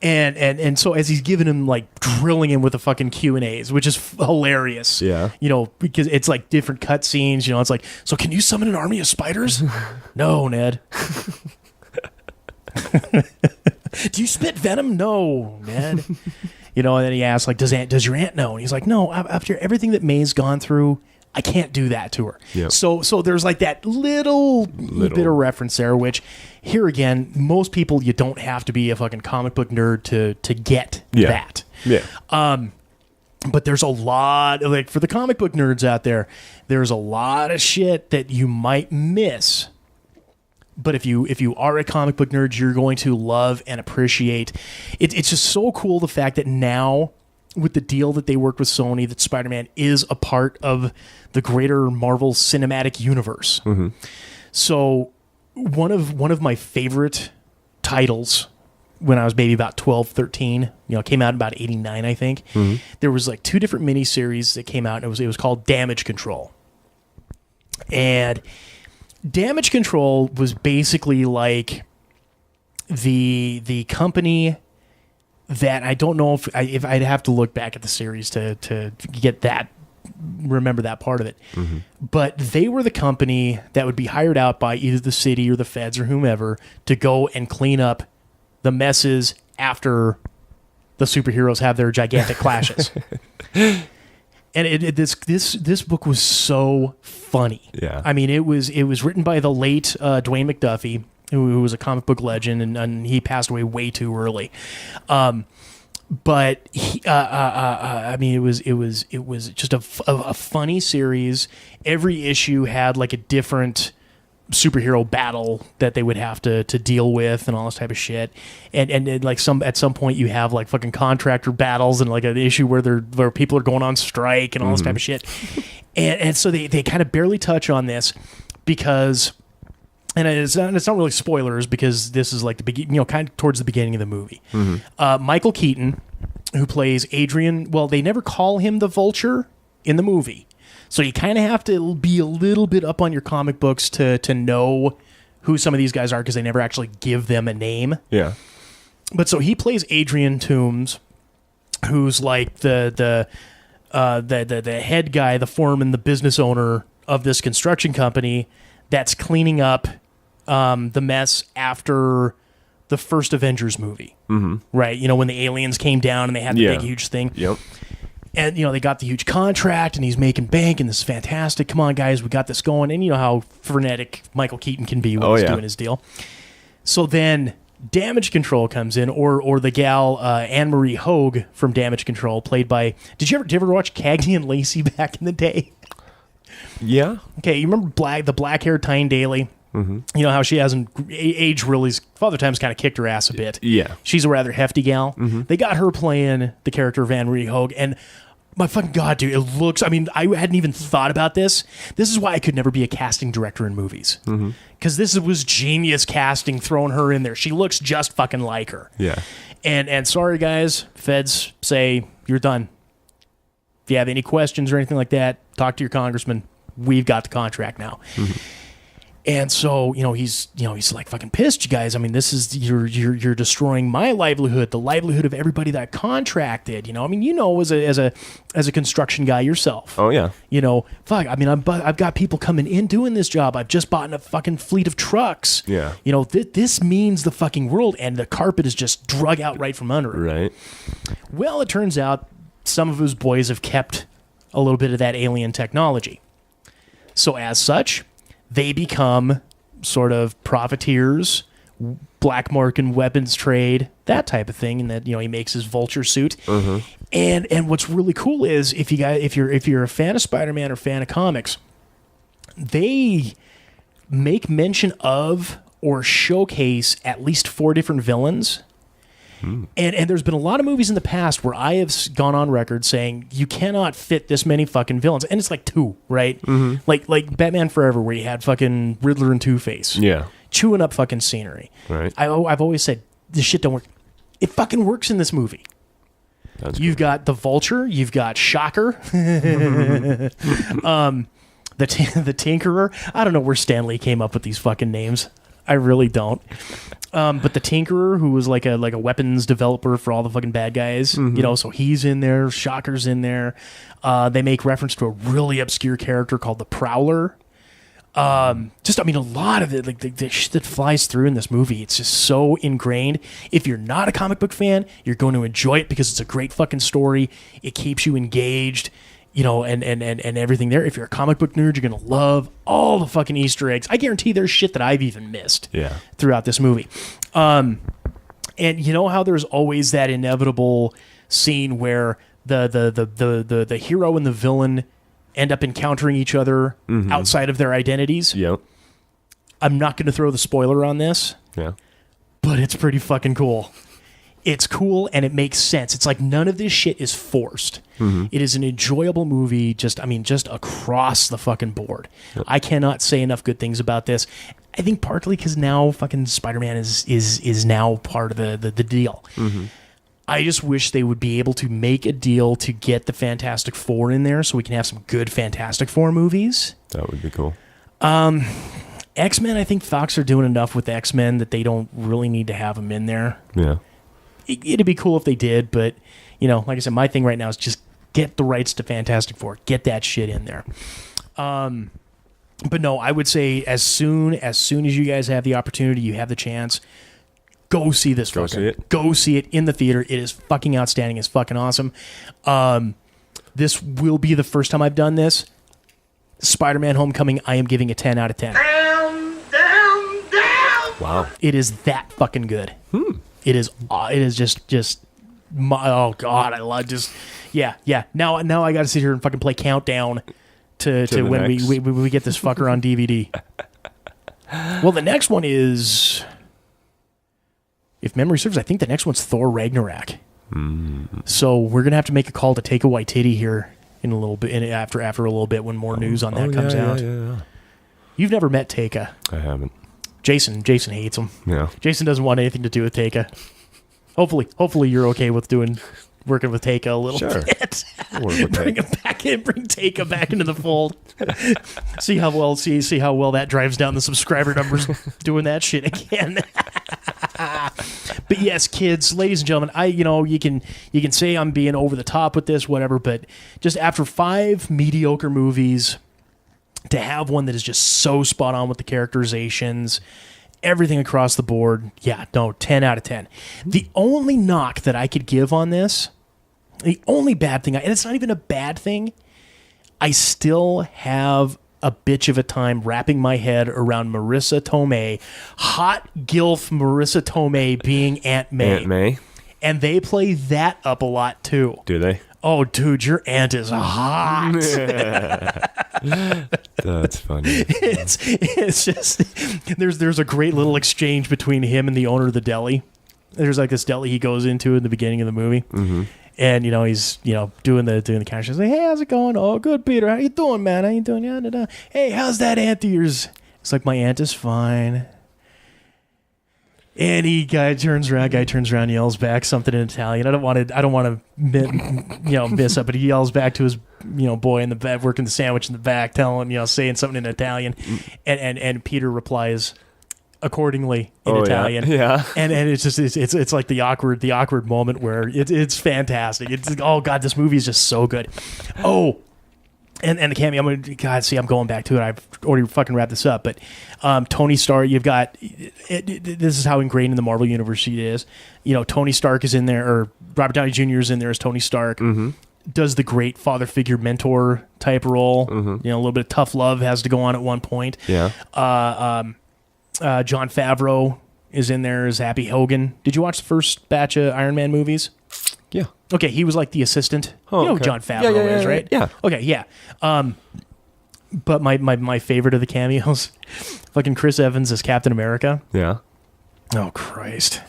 And so as he's giving him, like, drilling him with the fucking Q&As, which is hilarious. Yeah. Because it's like different cut scenes. It's like, so can you summon an army of spiders? No, Ned. Do you spit venom? No, Ned. And then he asks, like, does your aunt know? And he's like, no, after everything that May's gone through, I can't do that to her. Yep. So there's like that little bit of reference there, which here again, most people, you don't have to be a fucking comic book nerd to get that. Yeah. But there's a lot, like for the comic book nerds out there, there's a lot of shit that you might miss. But if you are a comic book nerd, you're going to love and appreciate. It's just so cool, the fact that now, with the deal that they worked with Sony, that Spider-Man is a part of the greater Marvel Cinematic Universe. So one of my favorite titles when I was maybe about 12, 13, came out in about 89, I think. There was like 2 different miniseries that came out, and it was called Damage Control. And Damage Control was basically like the company that I don't know if I'd have to look back at the series to get that, remember that part of it. But they were the company that would be hired out by either the city or the feds or whomever to go and clean up the messes after the superheroes have their gigantic clashes. And this book was so funny. Yeah. I mean, it was written by the late Dwayne McDuffie, who was a comic book legend, and he passed away way too early. But he, I mean, it was just a funny series. Every issue had like a different superhero battle that they would have to deal with and all this type of shit. And like at some point you have like fucking contractor battles and like an issue where people are going on strike and all this type of shit. And so they kind of barely touch on this because, and it's not really spoilers because this is like the beginning, kind of towards the beginning of the movie. Michael Keaton, who plays Adrian, well, they never call him the Vulture in the movie. So you kind of have to be a little bit up on your comic books to know who some of these guys are because they never actually give them a name. Yeah. But so he plays Adrian Toombs, who's like the head guy, the foreman, the business owner of this construction company that's cleaning up the mess after the first Avengers movie. Right? When the aliens came down and they had the big, huge thing. Yep. And, they got the huge contract, and he's making bank, and this is fantastic. Come on, guys, we got this going. And you know how frenetic Michael Keaton can be when he's doing his deal. So then Damage Control comes in, or the gal Anne-Marie Hogue from Damage Control, played by... Did you ever watch Cagney and Lacey back in the day? Yeah. Okay, you remember the black-haired Tyne Daly? You know how she hasn't aged really. Father Time's kind of kicked her ass a bit. Yeah. She's a rather hefty gal. They got her playing the character of Anne-Marie Hogue, and my fucking God, dude, it looks... I mean, I hadn't even thought about this. This is why I could never be a casting director in movies. Because this was genius casting, throwing her in there. She looks just fucking like her. Yeah. And sorry, guys, feds say, you're done. If you have any questions or anything like that, talk to your congressman. We've got the contract now. And so, he's like fucking pissed, you guys. I mean, this is you're destroying my livelihood, the livelihood of everybody that contracted. I mean, as a construction guy yourself. Oh yeah. Fuck. I mean, I've got people coming in doing this job. I've just bought a fucking fleet of trucks. Yeah. This means the fucking world, and the carpet is just drug out right from under it. Right. Well, it turns out some of his boys have kept a little bit of that alien technology. So as such, they become sort of profiteers, black market weapons trade, that type of thing, and that he makes his Vulture suit. And what's really cool is if you're a fan of Spider-Man or fan of comics, they make mention of or showcase at least 4 different villains. And there's been a lot of movies in the past where I have gone on record saying you cannot fit this many fucking villains, and it's like 2, right? Like Batman Forever, where you had fucking Riddler and Two-Face, chewing up fucking scenery. Right. I've always said this shit don't work. It fucking works in this movie. You've got the Vulture, you've got Shocker, the Tinkerer. I don't know where Stan Lee came up with these fucking names. I really don't. But the Tinkerer, who was like a weapons developer for all the fucking bad guys, so he's in there. Shocker's in there. They make reference to a really obscure character called the Prowler. A lot of it, like the shit that flies through in this movie, it's just so ingrained. If you're not a comic book fan, you're going to enjoy it because it's a great fucking story. It keeps you engaged. And everything there. If you're a comic book nerd, you're going to love all the fucking Easter eggs. I guarantee there's shit that I've even missed throughout this movie. And you know how there's always that inevitable scene where the hero and the villain end up encountering each other outside of their identities? Yep. I'm not going to throw the spoiler on this. Yeah. But it's pretty fucking cool. It's cool and it makes sense. It's like none of this shit is forced. It is an enjoyable movie, just across the fucking board. Yep. I cannot say enough good things about this. I think partly because now fucking Spider-Man is now part of the deal. I just wish they would be able to make a deal to get the Fantastic Four in there so we can have some good Fantastic Four movies. That would be cool. X-Men, I think Fox are doing enough with X-Men that they don't really need to have them in there. Yeah. It'd be cool if they did, but, you know, like I said, my thing right now is just get the rights to Fantastic Four. Get that shit in there. But no, I would say as soon as you guys have the opportunity, you have the chance, go see this. Go see it. Go see it in the theater. It is fucking outstanding. It's fucking awesome. This will be the first time I've done this. Spider-Man Homecoming, I am giving a 10 out of 10. Wow. It is that fucking good. It is just oh God, I love just yeah. Now I got to sit here and fucking play Countdown to when we get this fucker on DVD. Well, the next one is, if memory serves, I think the next one's Thor Ragnarok. So we're gonna have to make a call to Taika Waititi here in a little bit, after a little bit, when more news on that comes out. Yeah. You've never met Taika. I haven't. Jason hates him. Yeah. Jason doesn't want anything to do with Taika. Hopefully you're okay with working with Taika a little bit. Bring Taika back into the fold. see how well that drives down the subscriber numbers doing that shit again. But yes, kids, ladies and gentlemen, you can say I'm being over the top with this, whatever, but just after 5 mediocre movies, to have one that is just so spot on with the characterizations, everything across the board, 10 out of 10. The only knock that I could give on this, the only bad thing, and it's not even a bad thing, I still have a bitch of a time wrapping my head around Marissa Tomei, hot gilf Marissa Tomei being Aunt May. Aunt May. And they play that up a lot too. Do they? Oh, dude, your aunt is hot. That's funny. It's just there's a great little exchange between him and the owner of the deli. There's like this deli he goes into in the beginning of the movie, and he's doing the cash. He's like, "Hey, how's it going? Oh, good, Peter. How you doing, man? How you doing? Yeah, hey, how's that aunt of yours?" It's like, "My aunt is fine." And guy turns around, yells back something in Italian. I don't want to miss up, but he yells back to his boy in the back working the sandwich in the back, saying something in Italian, and Peter replies accordingly in Italian. Yeah. And it's just it's like the awkward moment where it's fantastic. It's oh God, this movie is just so good. Oh. And the cameo, I'm going back to it. I've already fucking wrapped this up. But Tony Stark, you've got, this is how ingrained in the Marvel universe it is. Tony Stark is in there, or Robert Downey Jr. is in there as Tony Stark. Does the great father figure mentor type role. A little bit of tough love has to go on at one point. Yeah. Jon Favreau is in there as Happy Hogan. Did you watch the first batch of Iron Man movies? Yeah. Okay, he was like the assistant. Oh, you know okay. who Jon Favreau is, right? Yeah. Okay, yeah. But my favorite of the cameos, fucking Chris Evans as Captain America. Yeah. Oh Christ.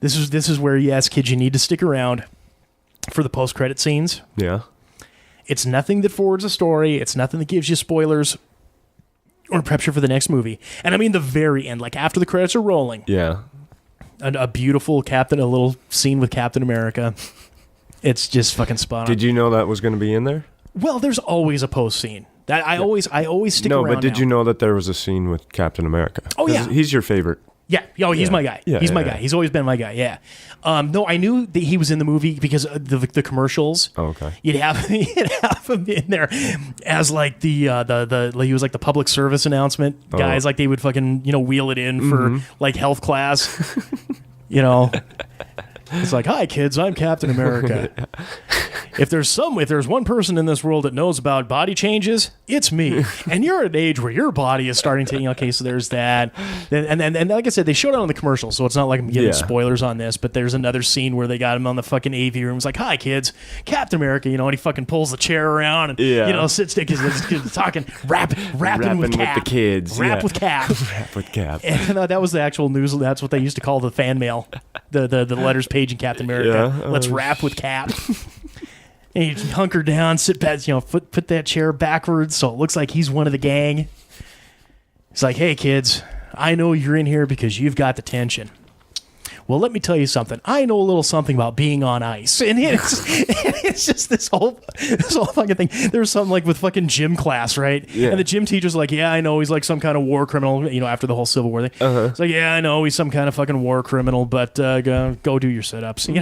This is where, yes, kids, you need to stick around for the post-credit scenes. Yeah. It's nothing that forwards a story. It's nothing that gives you spoilers or preps you for the next movie. And I mean the very end, like after the credits are rolling. Yeah. A beautiful a little scene with Captain America. It's just fucking spot on. Did you know that was going to be in there? Well, there's always a post scene. That I always stick around. No, but did now. you know that there was a scene with Captain America? Oh, yeah. He's your favorite. Yeah. Oh, he's my guy. Yeah, he's my yeah. guy. He's always been my guy. Yeah. No, I knew that he was in the movie because of the commercials. Oh, okay. You'd have him in there as like the he was like the public service announcement guys. Like they would fucking wheel it in for like health class. It's like, "Hi kids, I'm Captain America." If there's one person in this world that knows about body changes, it's me. And you're at an age where your body is starting to, okay, so there's that. And like I said, they showed it on the commercial, so it's not like I'm giving spoilers on this, but there's another scene where they got him on the fucking AV room. It's like, "Hi kids, Captain America," and he fucking pulls the chair around and, sits there, talking, rapping with Cap. With the kids. Rap with Cap. Rap with Cap. And that was the actual news. That's what they used to call the fan mail, the letters page in Captain America. Yeah. Let's rap with Cap. And you hunker down, sit back, put that chair backwards so it looks like he's one of the gang. It's like, "Hey kids, I know you're in here because you've got the tension. Well, let me tell you something. I know a little something about being on ice, and it's just this whole fucking thing. There's something like with fucking gym class, right? Yeah. And the gym teacher's like, yeah, I know he's like some kind of war criminal, after the whole Civil War thing. It's like, yeah, I know he's some kind of fucking war criminal, but go do your sit-ups. And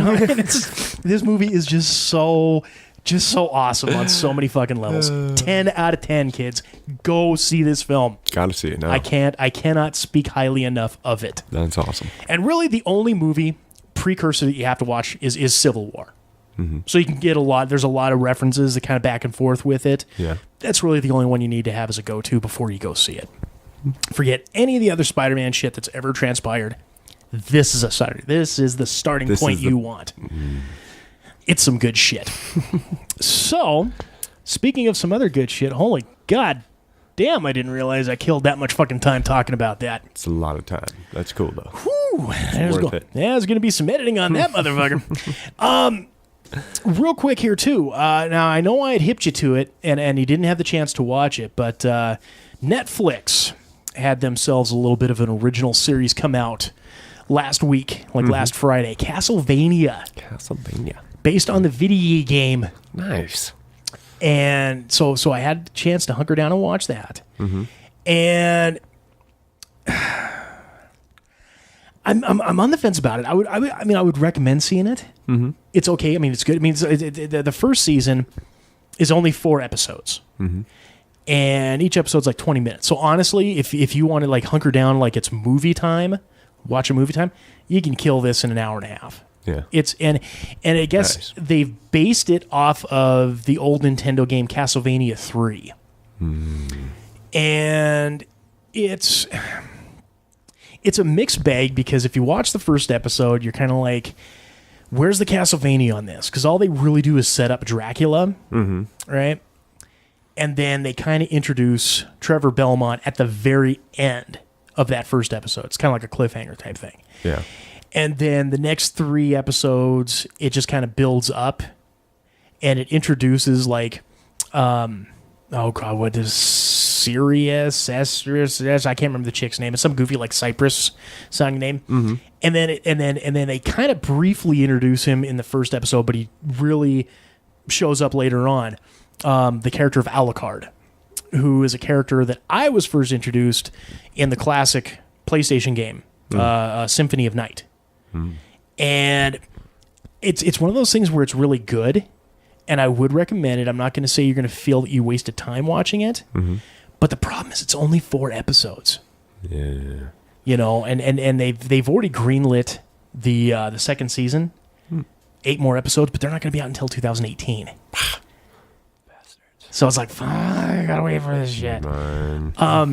this movie is just so awesome on so many fucking levels. 10 out of 10, kids. Go see this film. Gotta see it now. I cannot speak highly enough of it. That's awesome. And really, the only movie precursor that you have to watch is Civil War. So you can get there's a lot of references that kind of back and forth with it. Yeah. That's really the only one you need to have as a go-to before you go see it. Forget any of the other Spider-Man shit that's ever transpired. This is the starting point you want. It's some good shit. So, speaking of some other good shit, holy god damn, I didn't realize I killed that much fucking time talking about that. It's a lot of time. That's cool, though. Whew, worth it. Yeah, there's going to be some editing on that motherfucker. Real quick here, too. Now, I know I had hipped you to it, and you didn't have the chance to watch it, but Netflix had themselves a little bit of an original series come out last week, last Friday. Castlevania. Based on the video game. Nice. And so I had a chance to hunker down and watch that. And I'm on the fence about it. I would recommend seeing it. It's okay. I mean, it's good. I mean, the first season is only 4 episodes. And each episode's like 20 minutes. So honestly, if you want to like hunker down like it's movie time, watch a movie time, you can kill this in an hour and a half. Yeah. It's and I guess they've based it off of the old Nintendo game Castlevania 3. And it's a mixed bag because if you watch the first episode, you're kind of like, where's the Castlevania on this? Because all they really do is set up Dracula, right? And then they kind of introduce Trevor Belmont at the very end of that first episode. It's kind of like a cliffhanger type thing. Yeah. And then the next 3 episodes, it just kind of builds up, and it introduces like, what is Sirius? I can't remember the chick's name. It's some goofy like Cypress sounding name. And then they kind of briefly introduce him in the first episode, but he really shows up later on. The character of Alucard, who is a character that I was first introduced in the classic PlayStation game, Symphony of Night. And it's one of those things where it's really good, and I would recommend it. I'm not going to say you're going to feel that you wasted time watching it, but the problem is it's only 4 episodes. Yeah. And they've already greenlit the second season, 8 more episodes, but they're not going to be out until 2018. So I was like, fuck, I gotta wait for this shit. But I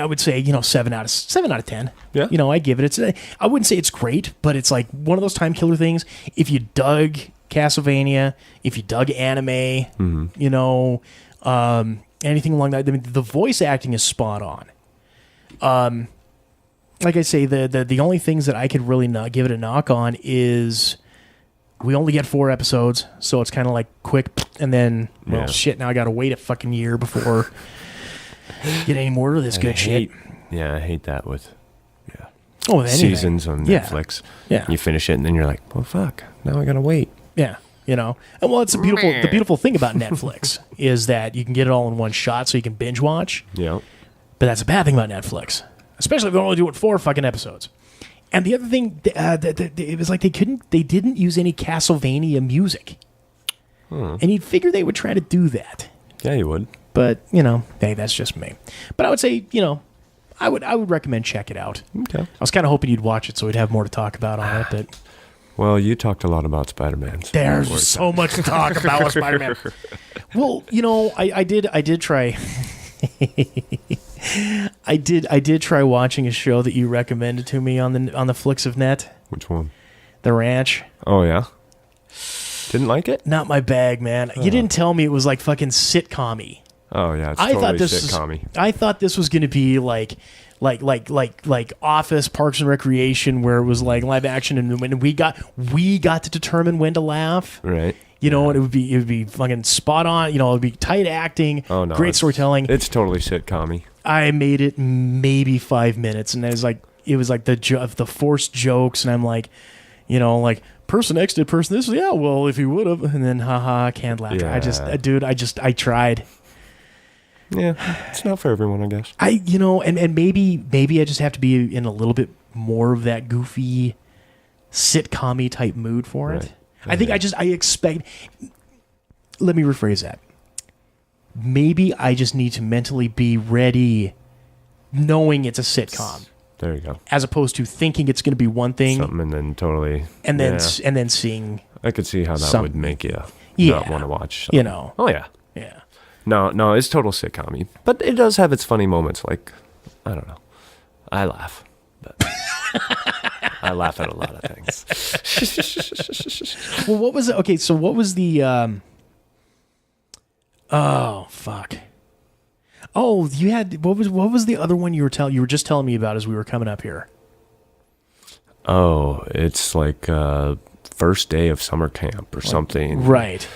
would say 7 out of 10. Yeah. I give it. I wouldn't say it's great, but it's like one of those time killer things. If you dug Castlevania, if you dug anime, anything along that. I mean, the voice acting is spot on. Like I say, the only things that I could really not give it a knock on is we only get 4 episodes, so it's kind of like quick, and then, shit, now I got to wait a fucking year before get any more of this good shit. Yeah, I hate that with seasons on Netflix. Yeah. You finish it, and then you're like, well, fuck, now I got to wait. Yeah, And well, it's the beautiful thing about Netflix is that you can get it all in one shot, so you can binge watch. Yeah. But that's a bad thing about Netflix, especially if they only do it 4 fucking episodes. And the other thing, it was like they didn't use any Castlevania music. And you'd figure they would try to do that. Yeah, you would. But, hey, that's just me. But I would say, I would recommend check it out. Okay. I was kind of hoping you'd watch it so we'd have more to talk about on it, but... Well, you talked a lot about Spider-Man. So there's so much to talk about with Spider-Man. Well, I did try... I did try watching a show that you recommended to me on the Flicks of Net. Which one? The Ranch. Oh yeah. Didn't like it? Not my bag, man. You didn't tell me it was like fucking sitcom-y. Oh yeah, it's totally sitcom-y. I thought this was going to be like Office, Parks and Recreation, where it was like live action, and when we got to determine when to laugh. Right. And it would be fucking spot on. It would be tight acting, great storytelling. It's totally sitcom-y. I made it maybe 5 minutes, and I was like, the forced jokes, and I'm like, like person X did person this. Yeah, well, if he would have, and then haha, canned laughter. Yeah. I tried. Yeah, it's not for everyone, I guess. And maybe I just have to be in a little bit more of that goofy sitcom-y type mood for it. Right. I expect. Let me rephrase that. Maybe I just need to mentally be ready, knowing it's a sitcom. There you go. As opposed to thinking it's going to be one thing, Something and then totally, and then seeing. I could see how that some- would make you Yeah. not want to watch something. Oh yeah. Yeah. No, it's total sitcom-y, but it does have its funny moments. Like, I don't know, I laugh, but I laugh at a lot of things. Well, what was it? Okay, so what was the? Oh fuck! Oh, you had what was the other one you were just telling me about as we were coming up here? Oh, it's like first day of summer camp or something, Right.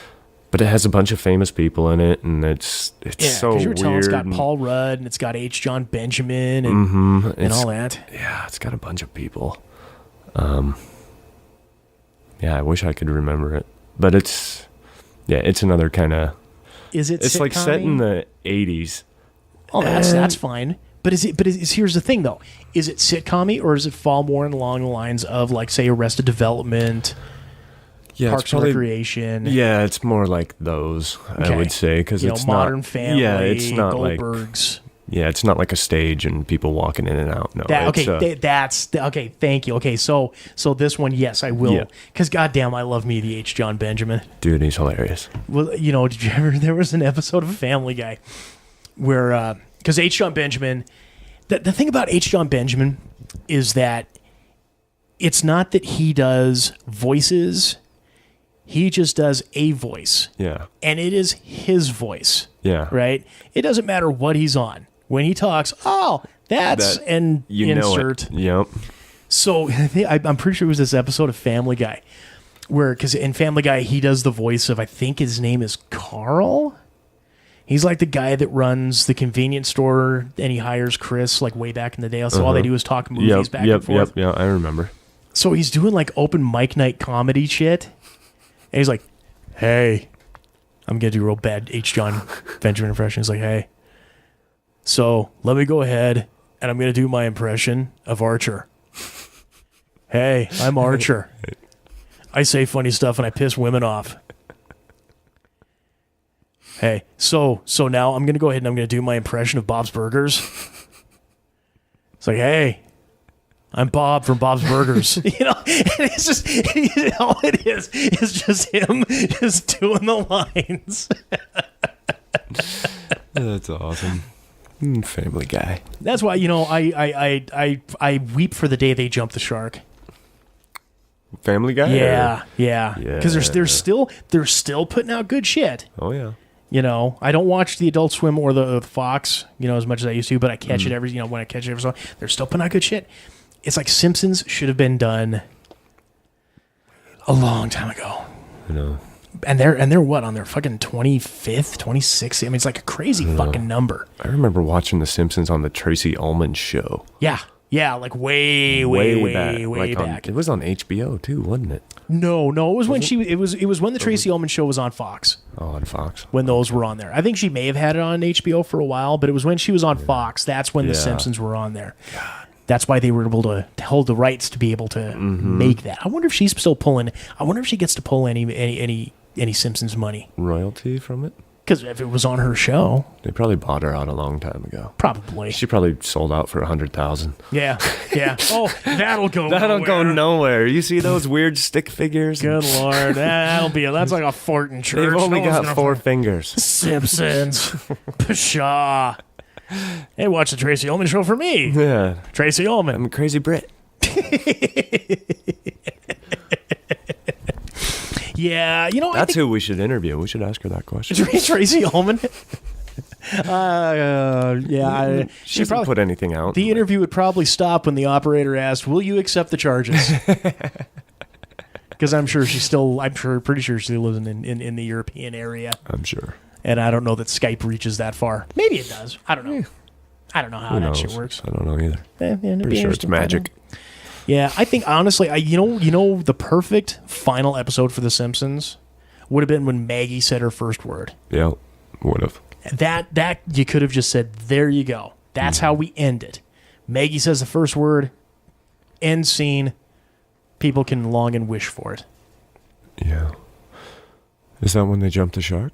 But it has a bunch of famous people in it, and it's so you were telling weird. it's got Paul Rudd and it's got Jon Benjamin and all that. Yeah, it's got a bunch of people. Yeah, I wish I could remember it, but it's another kind of. Is it? It's like set in sitcom-y? the 80s. Oh, that's fine. But here's the thing though: is it sitcom-y or does it fall more along the lines of like say Arrested Development? Yeah, Parks and Recreation. Yeah, it's more like those, I would say, because it's Modern not, Family. Yeah, it's not Goldbergs. it's not like a stage and people walking in and out. No, okay. Thank you. Okay, so this one, yes, I will, Yeah. because goddamn, I love me the H. Jon Benjamin. Dude, he's hilarious. Well, did you ever? There was an episode of Family Guy where, because H. Jon Benjamin, the thing about H. Jon Benjamin is that it's not that he does voices. He just does a voice. Yeah. And it is his voice. Yeah. Right? It doesn't matter what he's on. When he talks, that's an insert. Yep. So I'm pretty sure it was this episode of Family Guy where, because in Family Guy, he does the voice of, I think his name is Carl. He's like the guy that runs the convenience store and he hires Chris like way back in the day. So all they do is talk movies back and forth. Yeah, I remember. So he's doing like open mic night comedy shit. And he's like, hey, I'm going to do a real bad H. Jon Benjamin impression. He's like, hey, so let me go ahead and I'm going to do my impression of Archer. Hey, I'm Archer. I say funny stuff and I piss women off. Hey, so now I'm going to go ahead and I'm going to do my impression of Bob's Burgers. It's like, hey, I'm Bob from Bob's Burgers. And it's just, all it is just him just doing the lines. That's awesome. Family Guy. That's why, I weep for the day they jump the shark. Family Guy? Yeah. Because they're still putting out good shit. Oh, yeah. I don't watch the Adult Swim or the Fox, as much as I used to, but I catch it every, when I catch it every so they're still putting out good shit. It's like Simpsons should have been done a long time ago. And they're what, on their fucking 25th, 26th? I mean, it's like a crazy fucking number. I remember watching The Simpsons on the Tracy Ullman show. Yeah, like way back. It was on HBO too, wasn't it? No, it was it was when the Tracy Ullman show was on Fox. Oh, on Fox. When those were on there. I think she may have had it on HBO for a while, but it was when she was on Fox. That's when the Simpsons were on there. God. That's why they were able to hold the rights to be able to make that. I wonder if she's still pulling. I wonder if she gets to pull any Simpsons money. Royalty from it? Because if it was on her show, they probably bought her out a long time ago. Probably. She probably sold out for $100,000. Yeah. Oh, that'll go. Go nowhere. You see those weird stick figures? Good Lord, that's like a fort in church. They've only got 4 fingers. Simpsons, pshaw. Hey, watch the Tracy Ullman show for me. Yeah, Tracy Ullman. I'm a crazy Brit. Yeah, that's who we should interview. We should ask her that question. Tracy Ullman. Yeah, she probably put anything out. The interview would probably stop when the operator asked, "Will you accept the charges?" Because pretty sure she lives in the European area. I'm sure. And I don't know that Skype reaches that far. Maybe it does. I don't know. I don't know how Who that knows? shit works. I don't know either. It'd Pretty be sure it's interesting to find out. magic. Yeah, I think honestly, you know, the perfect final episode for The Simpsons would have been when Maggie said her first word. Yeah, would have. That you could have just said, "There you go. That's how we end it." Maggie says the first word. End scene. People can long and wish for it. Yeah. Is that when they jumped the shark?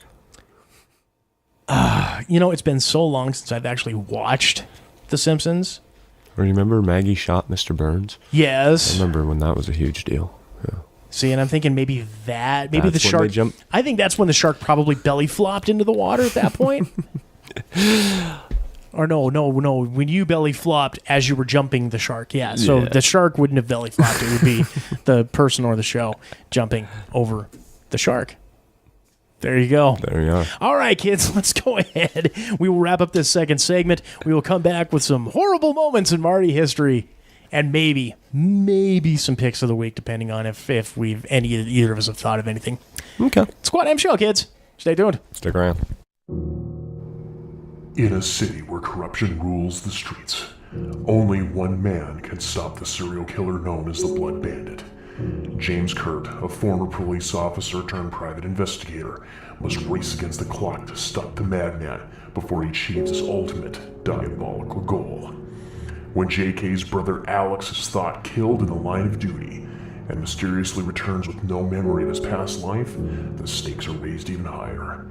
You know, it's been so long since I've actually watched The Simpsons. Or you remember Maggie shot Mr. Burns? I Yes. remember when that was a huge deal. Yeah. See, and I'm thinking maybe the That's shark. when they jumped- I think that's when the shark probably belly flopped into the water at that point. Or no. When you belly flopped as you were jumping the shark, yeah. So Yeah. the shark wouldn't have belly flopped. It would be the person or the show jumping over the shark. There you go. There you are. All right, kids, let's go ahead. We will wrap up this second segment. We will come back with some horrible moments in Marty history, and maybe some picks of the week, depending on if either of us have thought of anything. Okay. Squad M Show, kids. Stay tuned. Stick around. In a city where corruption rules the streets, only one man can stop the serial killer known as the Blood Bandit. James Kurt, a former police officer turned private investigator, must race against the clock to stop the madman before he achieves his ultimate diabolical goal. When JK's brother Alex is thought killed in the line of duty and mysteriously returns with no memory of his past life, the stakes are raised even higher.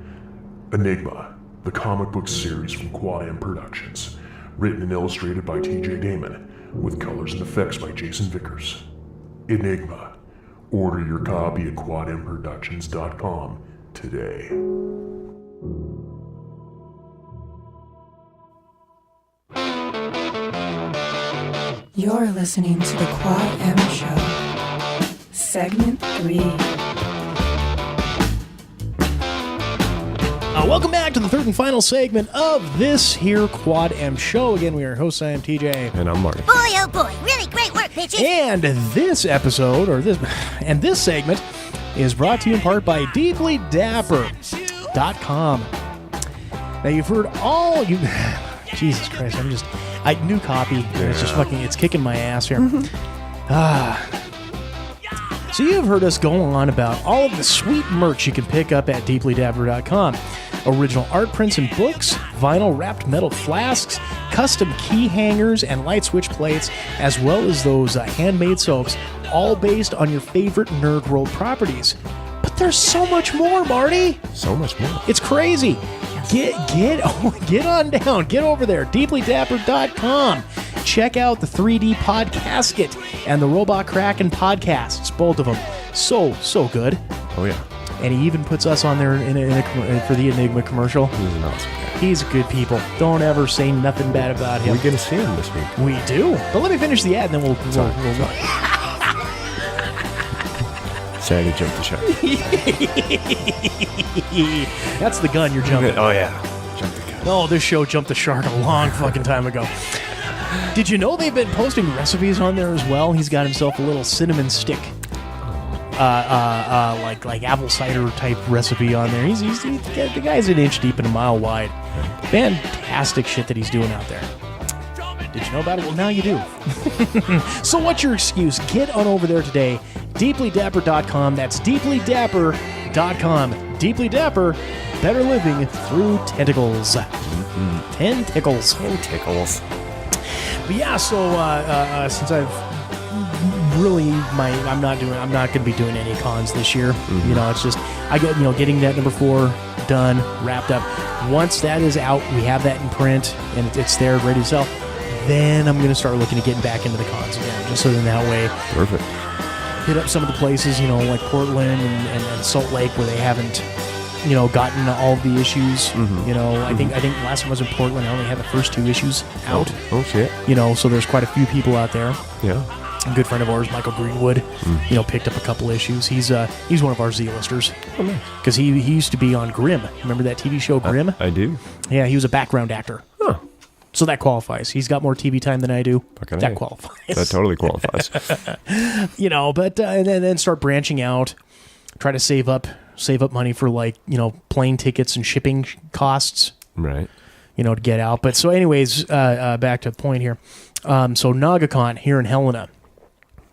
Enigma, the comic book series from Quad M Productions, written and illustrated by TJ Damon, with colors and effects by Jason Vickers. Enigma. Order your copy at quadmproductions.com today. You're listening to the Quad M Show. Segment 3. Welcome back to the third and final segment of this here Quad M Show. Again, we are hosts. I am TJ. And I'm Marty. Boy, oh boy, really great work, bitches. And this episode, and this segment, is brought to you in part by DeeplyDapper.com. Now, you've heard Jesus Christ, new copy. Yeah. It's just it's kicking my ass here. So you've heard us go on about all of the sweet merch you can pick up at DeeplyDapper.com. Original art prints and books, vinyl wrapped metal flasks, custom key hangers and light switch plates, as well as those handmade soaps, all based on your favorite Nerd World properties. But there's so much more, Marty. So much more. It's crazy. Get on down. Get over there. DeeplyDapper.com. Check out the 3D Podcasket and the Robot Kraken podcasts. Both of them. So good. Oh, yeah. And he even puts us on there for the Enigma commercial. He's an awesome guy. He's good people. Don't ever say nothing bad about him. We're going to see him this week. We do. But let me finish the ad and then we'll Sorry to jump the shark. That's the gun you're jumping. Oh, yeah. Jump the gun. Oh, this show jumped the shark a long fucking time ago. Did you know they've been posting recipes on there as well? He's got himself a little cinnamon stick, like apple cider type recipe on there. The guy's an inch deep and a mile wide. Fantastic shit that he's doing out there. Did you know about it? Well, now you do. So what's your excuse? Get on over there today. DeeplyDapper.com. That's DeeplyDapper.com. Deeply Dapper, better living through tentacles. Tentacles. But yeah, so since I've really I'm not going to be doing any cons this year. You know, it's just getting that number 4 done, wrapped up. Once that is out, we have that in print and it's there ready to sell. Then I'm going to start looking at getting back into the cons again, just so then that way. Perfect. Hit up some of the places, like Portland and Salt Lake where they haven't, gotten all of the issues. I think last time I was in Portland, I only had the first 2 issues out. Oh shit. So there's quite a few people out there. Yeah. A good friend of ours, Michael Greenwood, picked up a couple issues. He's one of our Z-listers. Oh, nice. Because he used to be on Grimm. Remember that TV show Grimm? I do. Yeah, he was a background actor. Huh. So that qualifies. He's got more TV time than I do. Fucking that A. qualifies. That totally qualifies. But and then start branching out. Try to save up money for plane tickets and shipping costs. Right. to get out. But so anyways, back to the point here. So NagaCon here in Helena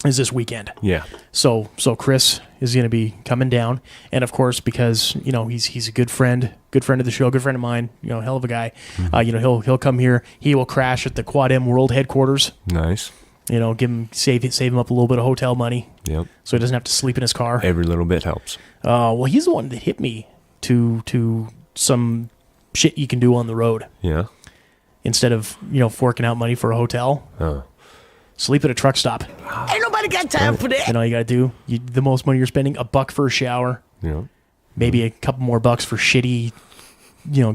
is this weekend. Yeah. So Chris is going to be coming down, and of course, because he's a good friend of the show, good friend of mine, hell of a guy. He'll come here. He will crash at the Quad M World headquarters. Nice. Save him up a little bit of hotel money. Yep. So he doesn't have to sleep in his car. Every little bit helps. Well, he's the one that hit me to some shit you can do on the road. Yeah. Instead of forking out money for a hotel. Oh. Sleep at a truck stop. Ain't nobody got time for that. All you gotta do, the most money you're spending, $1 for a shower. Yeah. Maybe a couple more bucks for shitty,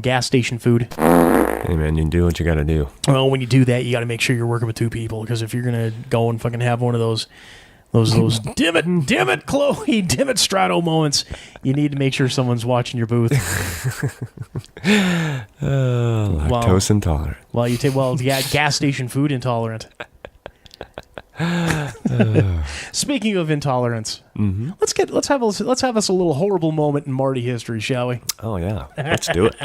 gas station food. Hey man, you do what you gotta do. Well, when you do that, you gotta make sure you're working with 2 people, because if you're gonna go and fucking have one of those damn it, Chloe, damn it, Strato moments, you need to make sure someone's watching your booth. Lactose intolerant. Gas station food intolerant. Speaking of intolerance, let's have us a little horrible moment in Marty history, shall we? Oh yeah, let's do it.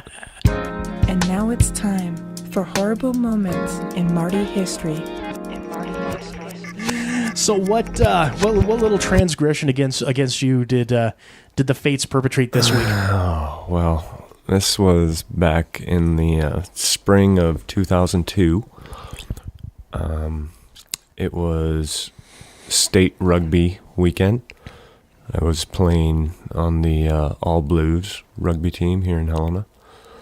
And now it's time for horrible moments in Marty history. So what little transgression against you did the fates perpetrate this week? Oh well, this was back in the spring of 2002. It was state rugby weekend. I was playing on the All Blues rugby team here in Helena.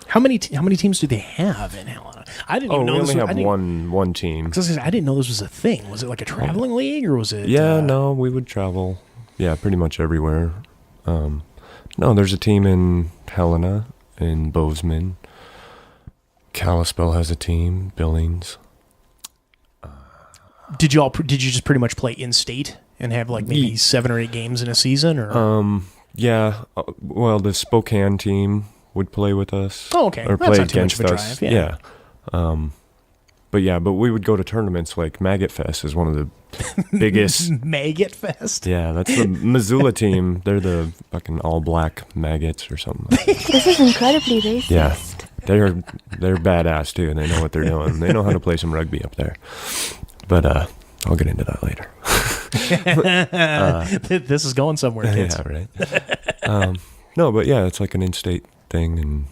How many teams do they have in Helena? I didn't even know we this only was, have one team. I didn't know this was a thing. Was it like a traveling league, or was it? Yeah, no, we would travel. Yeah, pretty much everywhere. No, there's a team in Helena, in Bozeman. Kalispell has a team. Billings. Did you just pretty much play in state and have like maybe 7 or 8 games in a season, or? Yeah. Well, the Spokane team would play with us. Oh, okay. Or That's play not too much against of a us. drive, yeah. But we would go to tournaments like Maggot Fest is one of the biggest. Maggot Fest. Yeah, that's the Missoula team. They're the fucking all black maggots or something. This is incredibly racist. Yeah, they're badass too, and they know what they're doing. They know how to play some rugby up there. But I'll get into that later. This is going somewhere, kids. Yeah, right. No, but yeah, it's like an in-state thing and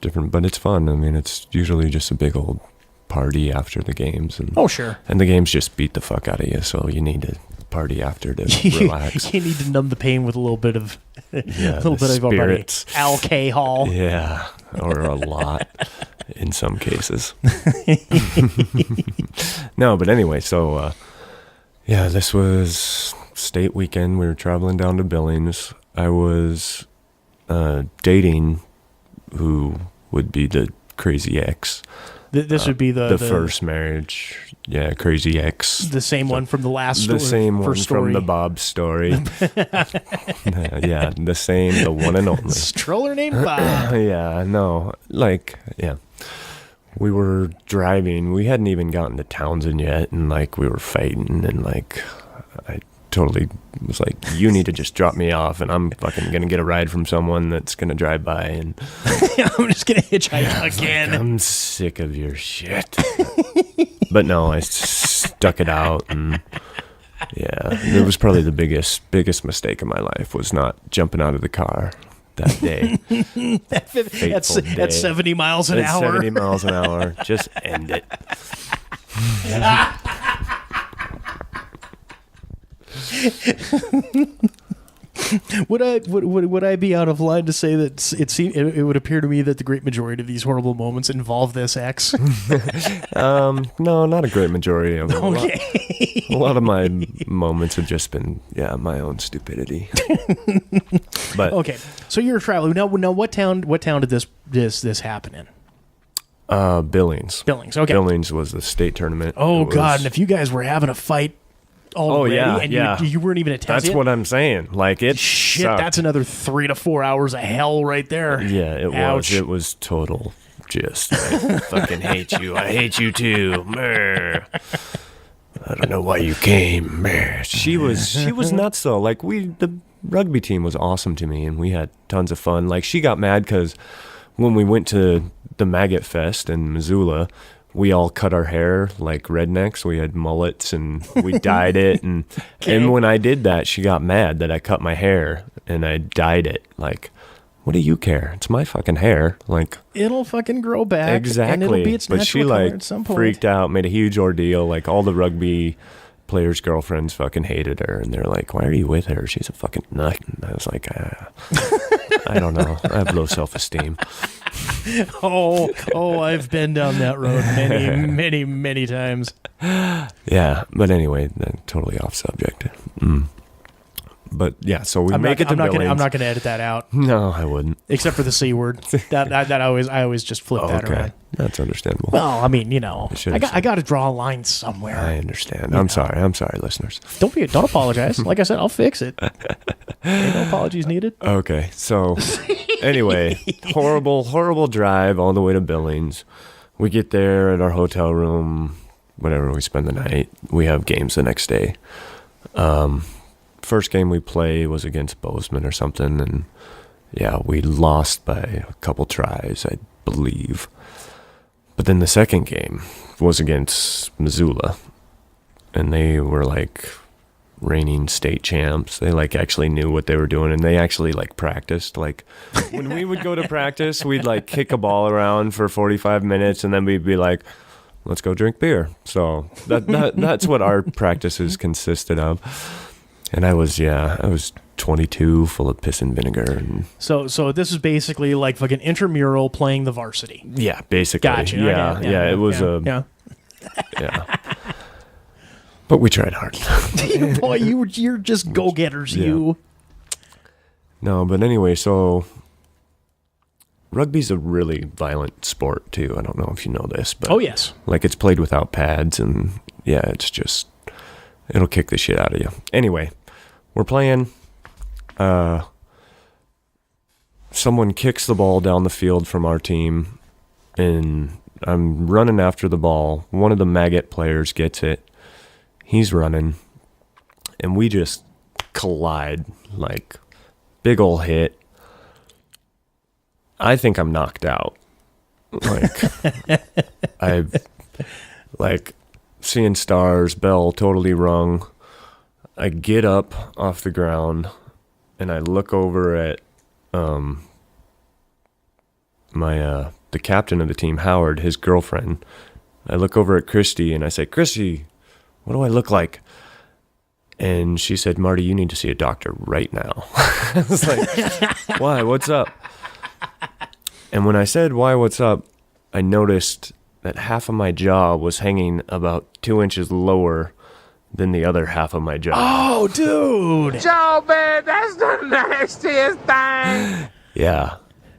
different, but it's fun. I mean, it's usually just a big old party after the games. And, oh, sure. And the games just beat the fuck out of you, so you need to party after to relax. You need to numb the pain with a little bit of spirits. alcohol. Yeah, or a lot in some cases. No, but anyway, so this was state weekend. We were traveling down to Billings. I was dating who would be the crazy ex. This would be the first marriage. Yeah, crazy ex. The same one from the last story. The same one story. from the Bob story. Yeah, the one and only. Stroller named Bob. Yeah, no. We were driving. We hadn't even gotten to Townsend yet, and we were fighting, and I totally was like, you need to just drop me off, and I'm fucking gonna get a ride from someone that's gonna drive by, and I'm just gonna hitchhike again. I'm sick of your shit. But no, I stuck it out, and yeah, it was probably the biggest mistake of my life was not jumping out of the car that day. At 70 miles an hour. 70 miles an hour. Just end it. Would I be out of line to say that it would appear to me that the great majority of these horrible moments involve this ex? No, not a great majority of them. Okay. A lot of my moments have just been my own stupidity. But okay, so you're traveling now. What town did this happen in? Billings. Billings. Okay. Billings was the state tournament. Oh God! And if you guys were having a fight already, you weren't even attempting. That's what I'm saying. It shit. sucked. That's another 3 to 4 hours of hell right there. Yeah, it Ouch. was. It was total. Just I fucking hate you. I hate you too. Mer. I don't know why you came. Mer. She was nuts though. The rugby team was awesome to me, and we had tons of fun. She got mad because when we went to the Maggot Fest in Missoula, we all cut our hair like rednecks. We had mullets and we dyed it. And when I did that, she got mad that I cut my hair and I dyed it. Like, what do you care? It's my fucking hair. Like, it'll fucking grow back. exactly. And it'll be its but natural she color like at some point. freaked out, made a huge ordeal. Like all the rugby players' girlfriends fucking hated her, and they're like, "Why are you with her? She's a fucking nut." And I was like, I don't know. I have low self-esteem. I've been down that road many times. Yeah, but anyway, totally off subject. But yeah, so we make it to Billings. I'm not gonna edit that out. No, I wouldn't. Except for the C word. That I always just flip that around. That's understandable. Well, I mean, I got to draw a line somewhere. I understand. I'm sorry, listeners. Don't apologize. Like I said, I'll fix it. Ain't no apologies needed. Okay, so anyway, horrible drive all the way to Billings. We get there at our hotel room, whatever, we spend the night. We have games the next day. First game we play was against Bozeman or something, and yeah, we lost by a couple tries, I believe. But then the second game was against Missoula, and they were like reigning state champs. They like actually knew what they were doing, and they actually like practiced. Like when we would go to practice, we'd like kick a ball around for 45 minutes, and then we'd be like, let's go drink beer. So that's what our practices consisted of. And I was 22, full of piss and vinegar. And so this is basically like fucking intramural playing the varsity. yeah, basically. Gotcha. Yeah, Okay. yeah, it was yeah. yeah. But we tried hard. Boy, you're just go-getters, Yeah. you. No, but anyway, so rugby's a really violent sport too. I don't know if you know this, but Oh, yes. like it's played without pads, and yeah, it's just, it'll kick the shit out of you. Anyway, we're playing. Someone kicks the ball down the field from our team, and I'm running after the ball. One of the Maggot players gets it. He's running, and we just collide, like big ol' hit. I think I'm knocked out. Like I've like seeing stars, bell totally rung. I get up off the ground and I look over at the captain of the team, Howard, his girlfriend. I look over at Christy and I say, "Christy, what do I look like?" And she said, "Marty, you need to see a doctor right now." I was like, "Why? What's up?" And when I said, "Why, what's up?" I noticed that half of my jaw was hanging about 2 inches lower than the other half of my jaw. Oh, dude. Joe, man, that's the nastiest thing. Yeah.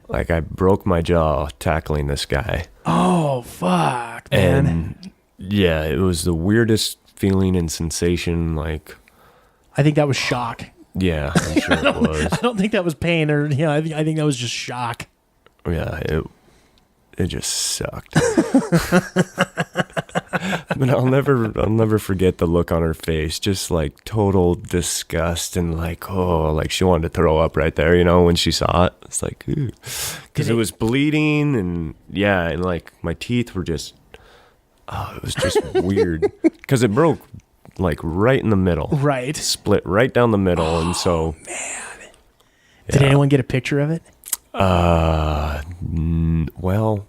Like I broke my jaw tackling this guy. Oh, fuck, man. And yeah, it was the weirdest feeling and sensation. Like, I think that was shock. yeah, I'm sure it was. I don't think that was pain or, I think that was just shock. Yeah, it just sucked. But I'll never forget the look on her face, just like total disgust and like, oh, like she wanted to throw up right there, when she saw it. It's like, ooh, because it was bleeding, and yeah, and like my teeth were just, it was just weird because it broke like right in the middle, Right. split right down the middle, and so Man. Did anyone get a picture of it? Well,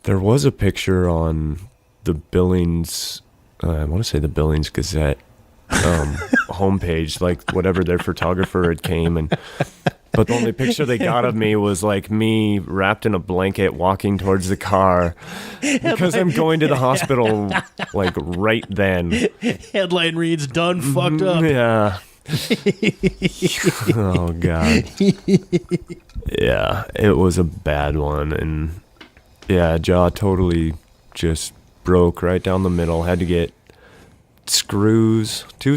there was a picture on the Billings, I want to say the Billings Gazette homepage, like whatever their photographer had came, but the only picture they got of me was like me wrapped in a blanket walking towards the car because I'm going to the hospital like right then. Headline reads, "Done fucked up." Yeah. Oh God. Yeah, it was a bad one, and yeah, jaw totally just broke right down the middle. Had to get two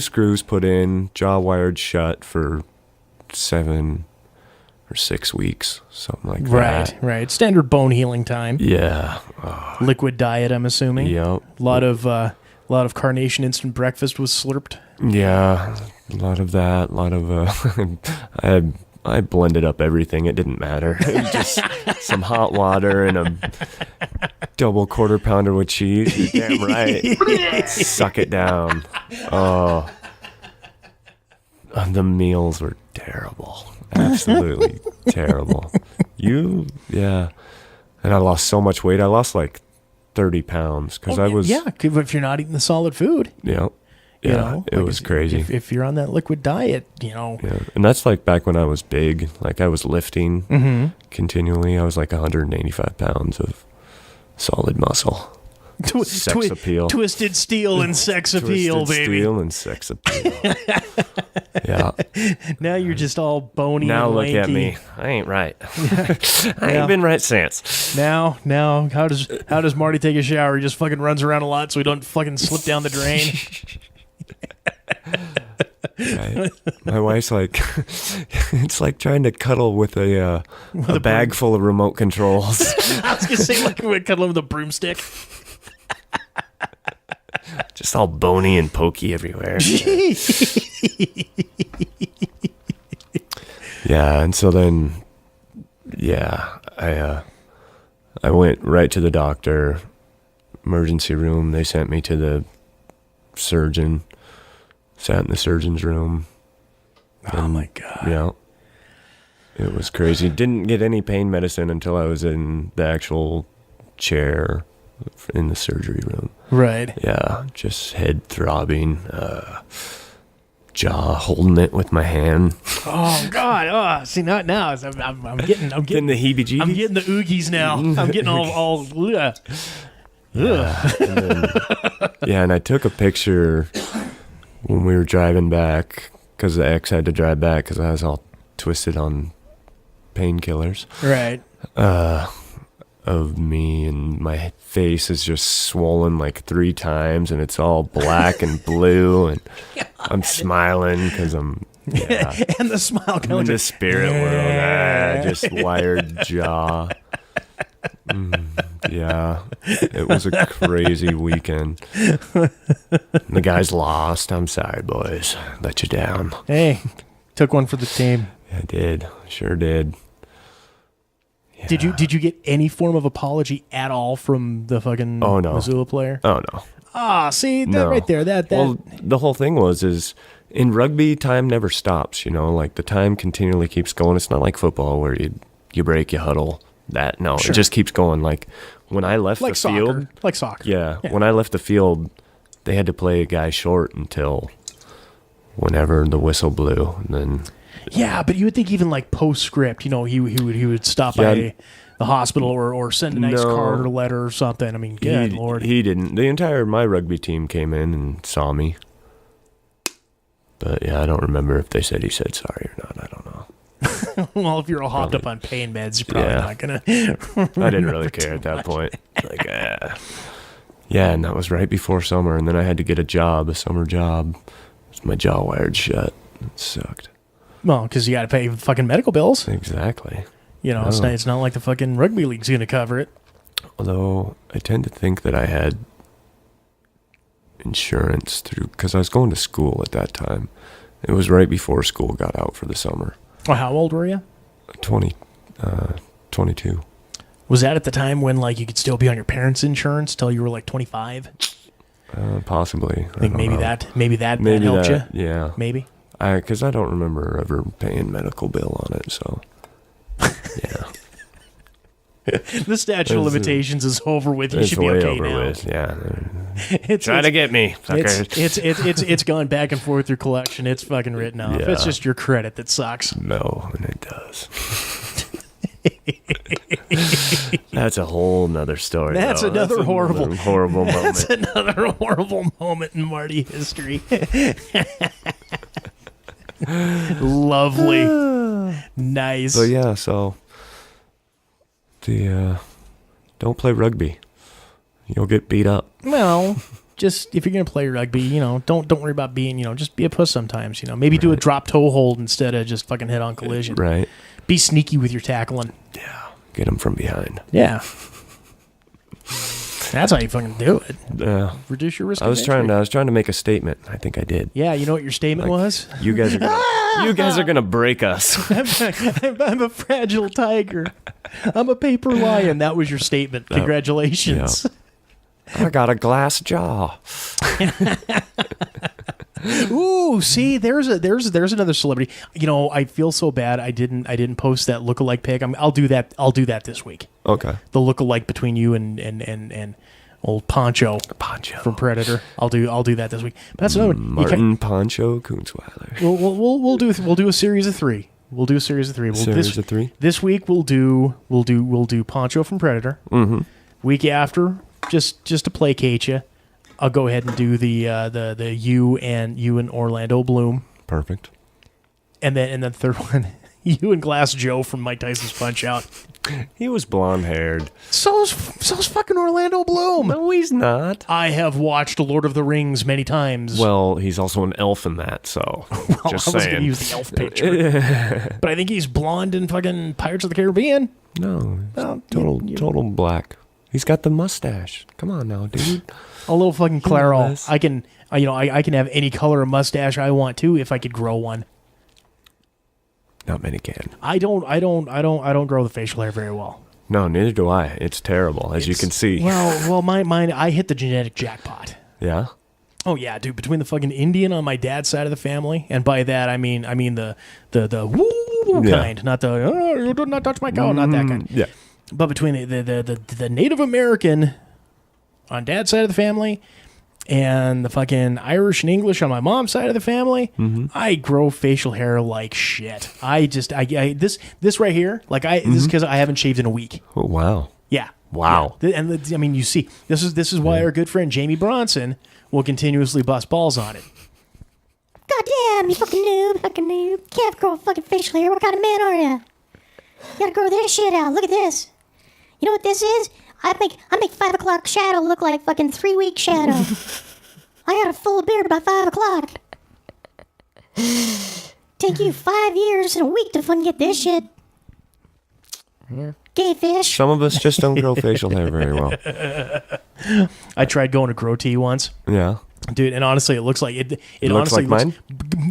screws put in, jaw wired shut for 7 or 6 weeks, something like that. Right. Standard bone healing time. Yeah. Liquid diet, I'm assuming. Yep. A lot of Carnation instant breakfast was slurped. Yeah, a lot of that. I had I blended up everything. It didn't matter. It was just some hot water and a double quarter pounder with cheese. You're damn right. Suck it down. Oh. The meals were terrible. Absolutely terrible. Yeah. And I lost so much weight. I lost like 30 pounds because I was. Yeah, if you're not eating the solid food. Yeah. Yeah, it was crazy. If you're on that liquid diet, Yeah, and that's like back when I was big. Like I was lifting continually. I was like 185 pounds of solid muscle. Sex appeal. Twisted steel and sex appeal, Twisted baby. steel and sex appeal. Yeah. Now you're just all bony Now and look lanky. at me. I ain't right. I ain't been right since. Now, how does Marty take a shower? He just fucking runs around a lot so he don't fucking slip down the drain. Right. My wife's like, it's like trying to cuddle with a bag full of remote controls. I was gonna say like we're cuddling with a broomstick. Just all bony and pokey everywhere. Yeah, and so then, I went right to the doctor, emergency room. They sent me to the surgeon. Sat in the surgeon's room. Oh my God. Yeah. It was crazy. Didn't get any pain medicine until I was in the actual chair in the surgery room. Right. Yeah, just head throbbing, jaw holding it with my hand. Oh God. Oh, see, not now. I'm getting Getting the heebie-jeebies. I'm getting the oogies now. I'm getting all ugh. And I took a picture when we were driving back because the ex had to drive back because I was all twisted on painkillers. Right. Of me, and my face is just swollen like 3 times, and it's all black and blue, and I'm smiling because I'm And the smile in kind the of spirit world. Just wired jaw. Yeah, it was a crazy weekend. The guy's lost. I'm sorry, boys. Let you down. Hey, took one for the team. I did. Sure did. Yeah. Did you get any form of apology at all from the fucking Missoula player? Oh no. Ah, see that No. right there. That Well, the whole thing is in rugby, time never stops. You know, like the time continually keeps going. It's not like football where you break, you huddle. It just keeps going. Like when I left the field, like soccer. Yeah, when I left the field, they had to play a guy short until whenever the whistle blew, and then. Yeah, but you would think even like postscript, he would stop by the hospital or send a nice card or letter or something. I mean, good Lord. He didn't. My rugby team came in and saw me. But yeah, I don't remember if they said he said sorry or not. I don't know. Well, if you're all hopped up on pain meds, you're probably not gonna. I didn't really care at that point. Like, yeah, and that was right before summer, and then I had to get a summer job. My jaw wired shut. It sucked. Well, because you got to pay fucking medical bills. Exactly. It's not like the fucking rugby league's gonna cover it. Although I tend to think that I had insurance because I was going to school at that time. It was right before school got out for the summer. Well, how old were you? 22. Was that at the time when like you could still be on your parents' insurance till you were like 25? Possibly. I think maybe that helped you. Yeah. Maybe. Because I don't remember ever paying medical bill on it, so yeah. The statute of limitations is over with. You should be okay now. With. Yeah. Try to get me. It's gone back and forth through collection. It's fucking written off. Yeah. It's just your credit that sucks. No, and it does. That's a whole nother story. That's another horrible moment. That's another horrible moment in Marty history. Lovely. Nice. So yeah, don't play rugby. You'll get beat up. Well, just if you're gonna play rugby, don't worry about being, just be a puss sometimes. Maybe do a drop toe hold instead of just fucking head on collision. Right. Be sneaky with your tackling. Yeah. Get them from behind. Yeah. That's how you fucking do it. Yeah. Reduce your risk. I was trying to make a statement. I think I did. Yeah, you know what your statement was? You guys are gonna break us. I'm a fragile tiger. I'm a paper lion. That was your statement. Congratulations. I got a glass jaw. Ooh, see, there's another celebrity. You know, I feel so bad. I didn't post that lookalike pic. I'll do that. I'll do that this week. Okay. The lookalike between you and old Poncho from Predator. I'll do that this week. But that's another one. Martin Poncho Kunzweiler. We'll do a series of 3. We'll do a series of 3. Series of 3. This week we'll do Poncho from Predator. Mm-hmm. Week after, just to placate you, I'll go ahead and do the you and Orlando Bloom. Perfect. And then the third one, you and Glass Joe from Mike Tyson's Punch Out. He was blonde haired. So's fucking Orlando Bloom. No, he's not. I have watched Lord of the Rings many times. Well, he's also an elf in that, so just I was saying. gonna use the elf picture. But I think he's blonde in fucking Pirates of the Caribbean. No, total black. He's got the mustache. Come on now, dude. A little fucking Clairol. Yes. I can have any color of mustache I want to if I could grow one. Not many can. I don't grow the facial hair very well. No, neither do I. It's terrible, as you can see. Well, mine. I hit the genetic jackpot. Yeah. Oh yeah, dude. Between the fucking Indian on my dad's side of the family, and by that I mean the woo kind, not the you do not touch my cow, not that kind. Yeah. But between the Native American on dad's side of the family and the fucking Irish and English on my mom's side of the family, I grow facial hair like shit. This right here, this is because I haven't shaved in a week. Oh, wow. Yeah. Wow. Yeah. And I mean, you see, this is why our good friend Jamie Bronson will continuously bust balls on it. God damn, you fucking noob. Can't grow fucking facial hair. What kind of man are you? You gotta grow this shit out. Look at this. You know what this is? I make 5 o'clock shadow look like fucking 3 week shadow. I got a full beard by 5 o'clock. Take you 5 years and a week to fucking get this shit. Yeah. Gay fish. Some of us just don't grow facial hair very well. I tried going to grow tea once. Yeah. Dude, and honestly, it looks like it looks honestly like mine?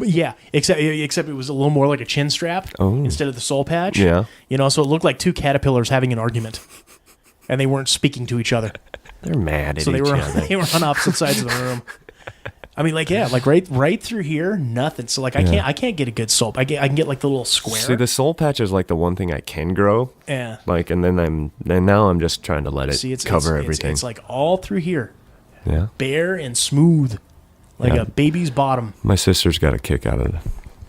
Yeah, except it was a little more like a chin strap instead of the soul patch. Yeah. You know, so it looked like two caterpillars having an argument, and they weren't speaking to each other. They're mad at So each other. they were on opposite sides of the room. I mean, right through here, nothing. So I can't get a good soul. I can get like the little square. See, the soul patch is like the one thing I can grow. Yeah. Like, and now I'm just trying to let it cover everything. It's like all through here, Yeah. bare and smooth, like Yeah. a baby's bottom. My sister's got a kick out of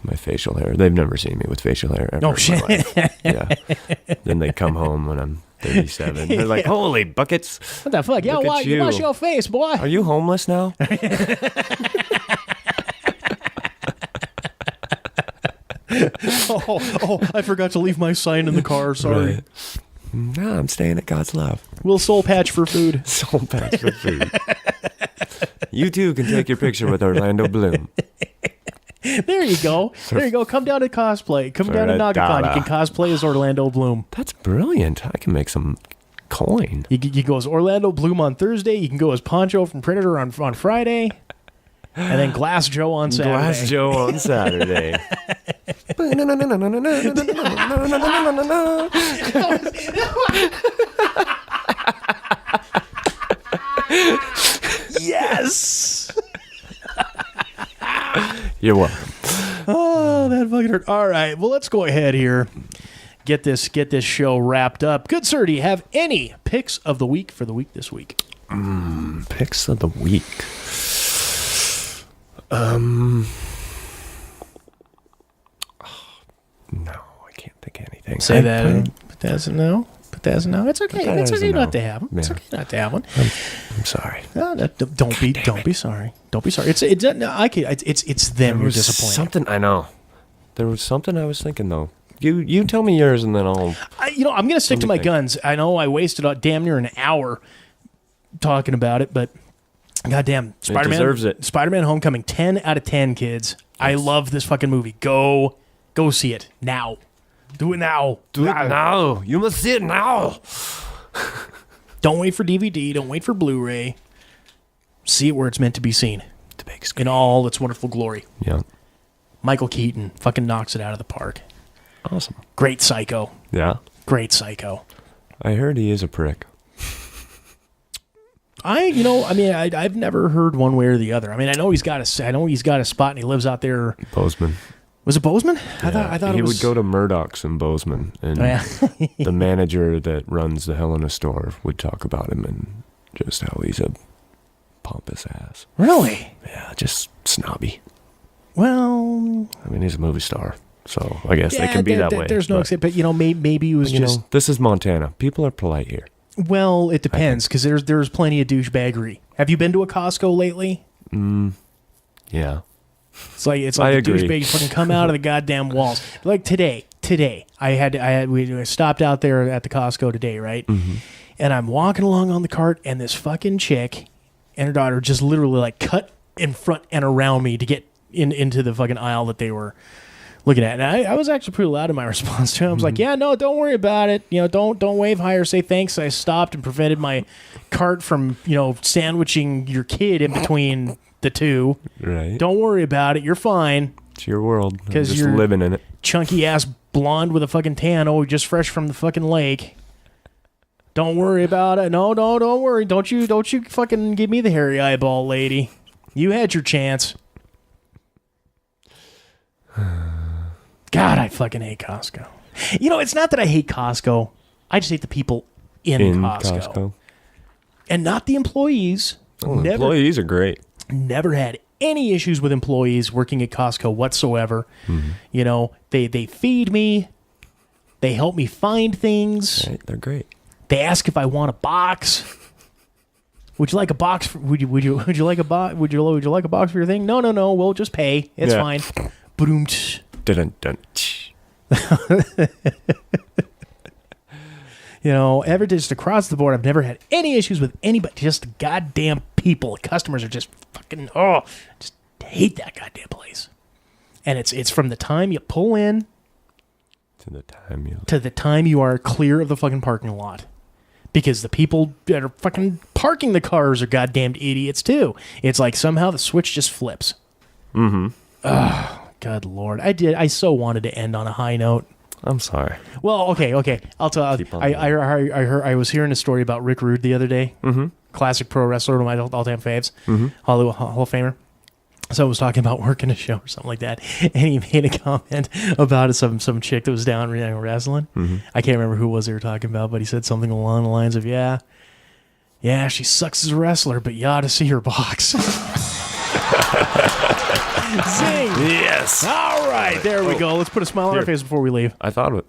my facial hair. They've never seen me with facial hair ever Oh, in shit. my life. Yeah. Then they come home when I'm 37. They're like, holy buckets. What the fuck? Yo, Look why at you you. wash your face, boy? Are you homeless now? Oh, I forgot to leave my sign in the car. Sorry. Right. No, I'm staying at God's love. We'll soul patch for food. Soul patch for food. You too can take your picture with Orlando Bloom. There you go. There you go. Come down to cosplay. Come down to NagaCon. You can cosplay as Orlando Bloom. That's brilliant. I can make some coin. You go as Orlando Bloom on Thursday. You can go as Poncho from Predator on Friday. And then Glass Joe on Saturday. Glass Joe on Saturday. Yes. You're welcome. Oh, that fucking hurt. All right. Well, let's go ahead here. Get this show wrapped up. Good sir, do you have any picks of the week for the week this week? Picks of the week. No, I can't think of anything. Say that. But that's a no. But that's a no. It's okay. But that It's is a okay no. not to have them. It's Yeah. okay not to have one. I'm sorry. No, don't be sorry. Don't be sorry. It's them There you're was disappointed. something I know. There was something I was thinking though. You tell me yours and then I'll. I'm gonna stick to my think. guns. I know I wasted damn near an hour talking about it, but goddamn, Spider-Man deserves it. Spider-Man: Homecoming, 10 out of 10, kids. I love this fucking movie. Go see it now. Do it now. Do it now. You must see it now. Don't wait for DVD. Don't wait for Blu-ray. See it where it's meant to be seen. The big screen. In all its wonderful glory. Yeah. Michael Keaton fucking knocks it out of the park. Awesome. Great Psycho. Yeah. Great Psycho. I heard he is a prick. I've never heard one way or the other. I mean, I know he's got a spot and he lives out there. Bozeman. Was it Bozeman? Yeah. I thought he it was. would go to Murdoch's in Bozeman, and the manager that runs the Helena store would talk about him and just how he's a pompous ass. Really? Yeah, just snobby. Well, I mean, he's a movie star, so I guess they can be that way. There's no exception, but maybe it was just. This is Montana. People are polite here. Well, it depends because there's plenty of douchebaggery. Have you been to a Costco lately? Yeah. It's like I the agree. douchebags fucking come out of the goddamn walls. Like today, we stopped out there at the Costco today, right? Mm-hmm. And I'm walking along on the cart, and this fucking chick and her daughter just literally like cut in front and around me to get into the fucking aisle that they were looking at. And I was actually pretty loud in my response to it. I was like, yeah, no, don't worry about it. Don't wave hi or say thanks. I stopped and prevented my cart from, sandwiching your kid in between the two. Right. Don't worry about it. You're fine. It's your world. Because just you're living in it. Chunky ass blonde with a fucking tan. Oh, just fresh from the fucking lake. Don't worry about it. No, don't worry. Don't you fucking give me the hairy eyeball, lady. You had your chance. God, I fucking hate Costco. It's not that I hate Costco. I just hate the people in Costco. And not the employees. Employees are great. Never had any issues with employees working at Costco whatsoever. Mm-hmm. They feed me. They help me find things. Right, they're great. They ask if I want a box. Would you like a box? Would you like a box? Would you like a box for your thing? No. We'll just pay. It's fine. Boom. Dun dun. Ever just across the board, I've never had any issues with anybody. Just the goddamn people. Customers are just fucking, just hate that goddamn place. And it's from the time you pull in to the time you are clear of the fucking parking lot. Because the people that are fucking parking the cars are goddamn idiots too. It's like somehow the switch just flips. Mm-hmm. Oh, God Lord. I so wanted to end on a high note. I'm sorry. Well, okay. I'll tell you. I was hearing a story about Rick Rude the other day. Mm-hmm. Classic pro wrestler, one of my all-time faves. Mm-hmm. Hall of Famer. So I was talking about working a show or something like that, and he made a comment about some chick that was down wrestling. Mm-hmm. I can't remember who it was they were talking about, but he said something along the lines of, yeah, she sucks as a wrestler, but you ought to see her box. Zing! Yes. All right, there we go. Let's put a smile on our face before we leave. I thought of it.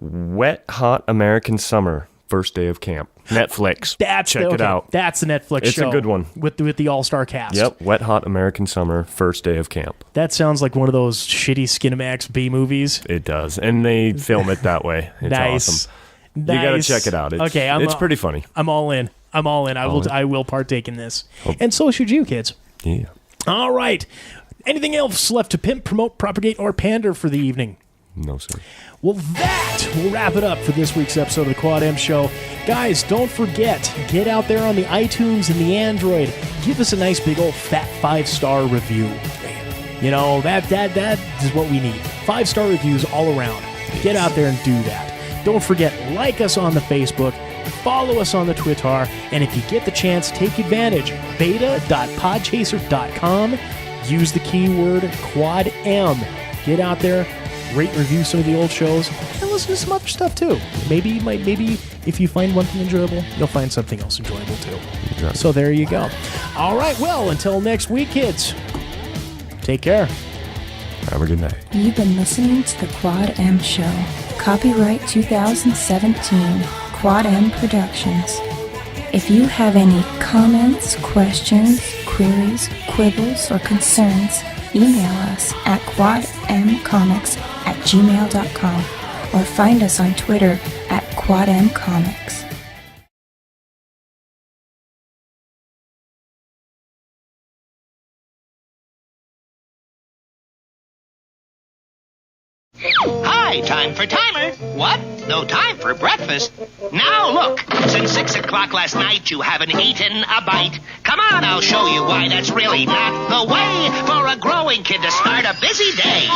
Wet Hot American Summer, first day of camp. Netflix. Check it out. That's the Netflix show. It's a good one. With the all-star cast. Yep. Wet Hot American Summer, first day of camp. That sounds like one of those shitty Skinamax B movies. It does. And they film it that way. It's awesome. You got to check it out. It's pretty funny. I'm all in. I will partake in this. And so should you, kids. Yeah. All right. Anything else left to pimp, promote, propagate, or pander for the evening? No, sir. Well, that will wrap it up for this week's episode of the Quad M Show. Guys, don't forget, get out there on the iTunes and the Android. Give us a nice big old fat 5-star review. That is what we need. 5-star reviews all around. Get out there and do that. Don't forget, like us on the Facebook, follow us on the Twitter, and if you get the chance, take advantage. beta.podchaser.com. Use the keyword Quad M. Get out there, rate and review some of the old shows, and listen to some other stuff too. Maybe if you find one thing enjoyable, you'll find something else enjoyable too. Exactly. So there you go. All right, well, until next week, kids, take care. Have a good night. You've been listening to the Quad M Show. Copyright 2017, Quad M Productions. If you have any comments, questions, queries, quibbles, or concerns, email us at quadmcomics@gmail.com or find us on Twitter at quadmcomics. Hi, Hi, time for timer. What? No time for breakfast? Now look, since 6 o'clock last night you haven't eaten a bite. Come on, I'll show you why that's really not the way for a growing kid to start a busy day.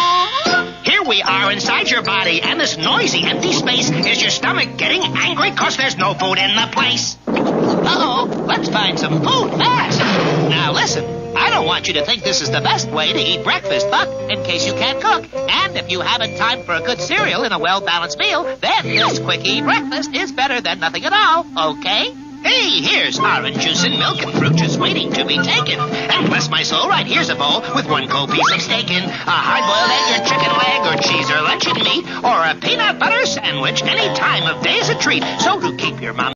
Here we are inside your body, and this noisy empty space is your stomach getting angry 'cause there's no food in the place. Uh-oh, let's find some food fast. Now listen, I don't want you to think this is the best way to eat breakfast, but in case you can't cook, and if you haven't time for a good cereal and a well-balanced meal, then this quickie breakfast is better than nothing at all, okay? Hey, here's orange juice and milk and fruit just waiting to be taken. And bless my soul, right here's a bowl with one cold piece of steak in, a hard-boiled egg or chicken leg or cheese or luncheon meat, or a peanut butter sandwich. Any time of day is a treat, so to keep your mom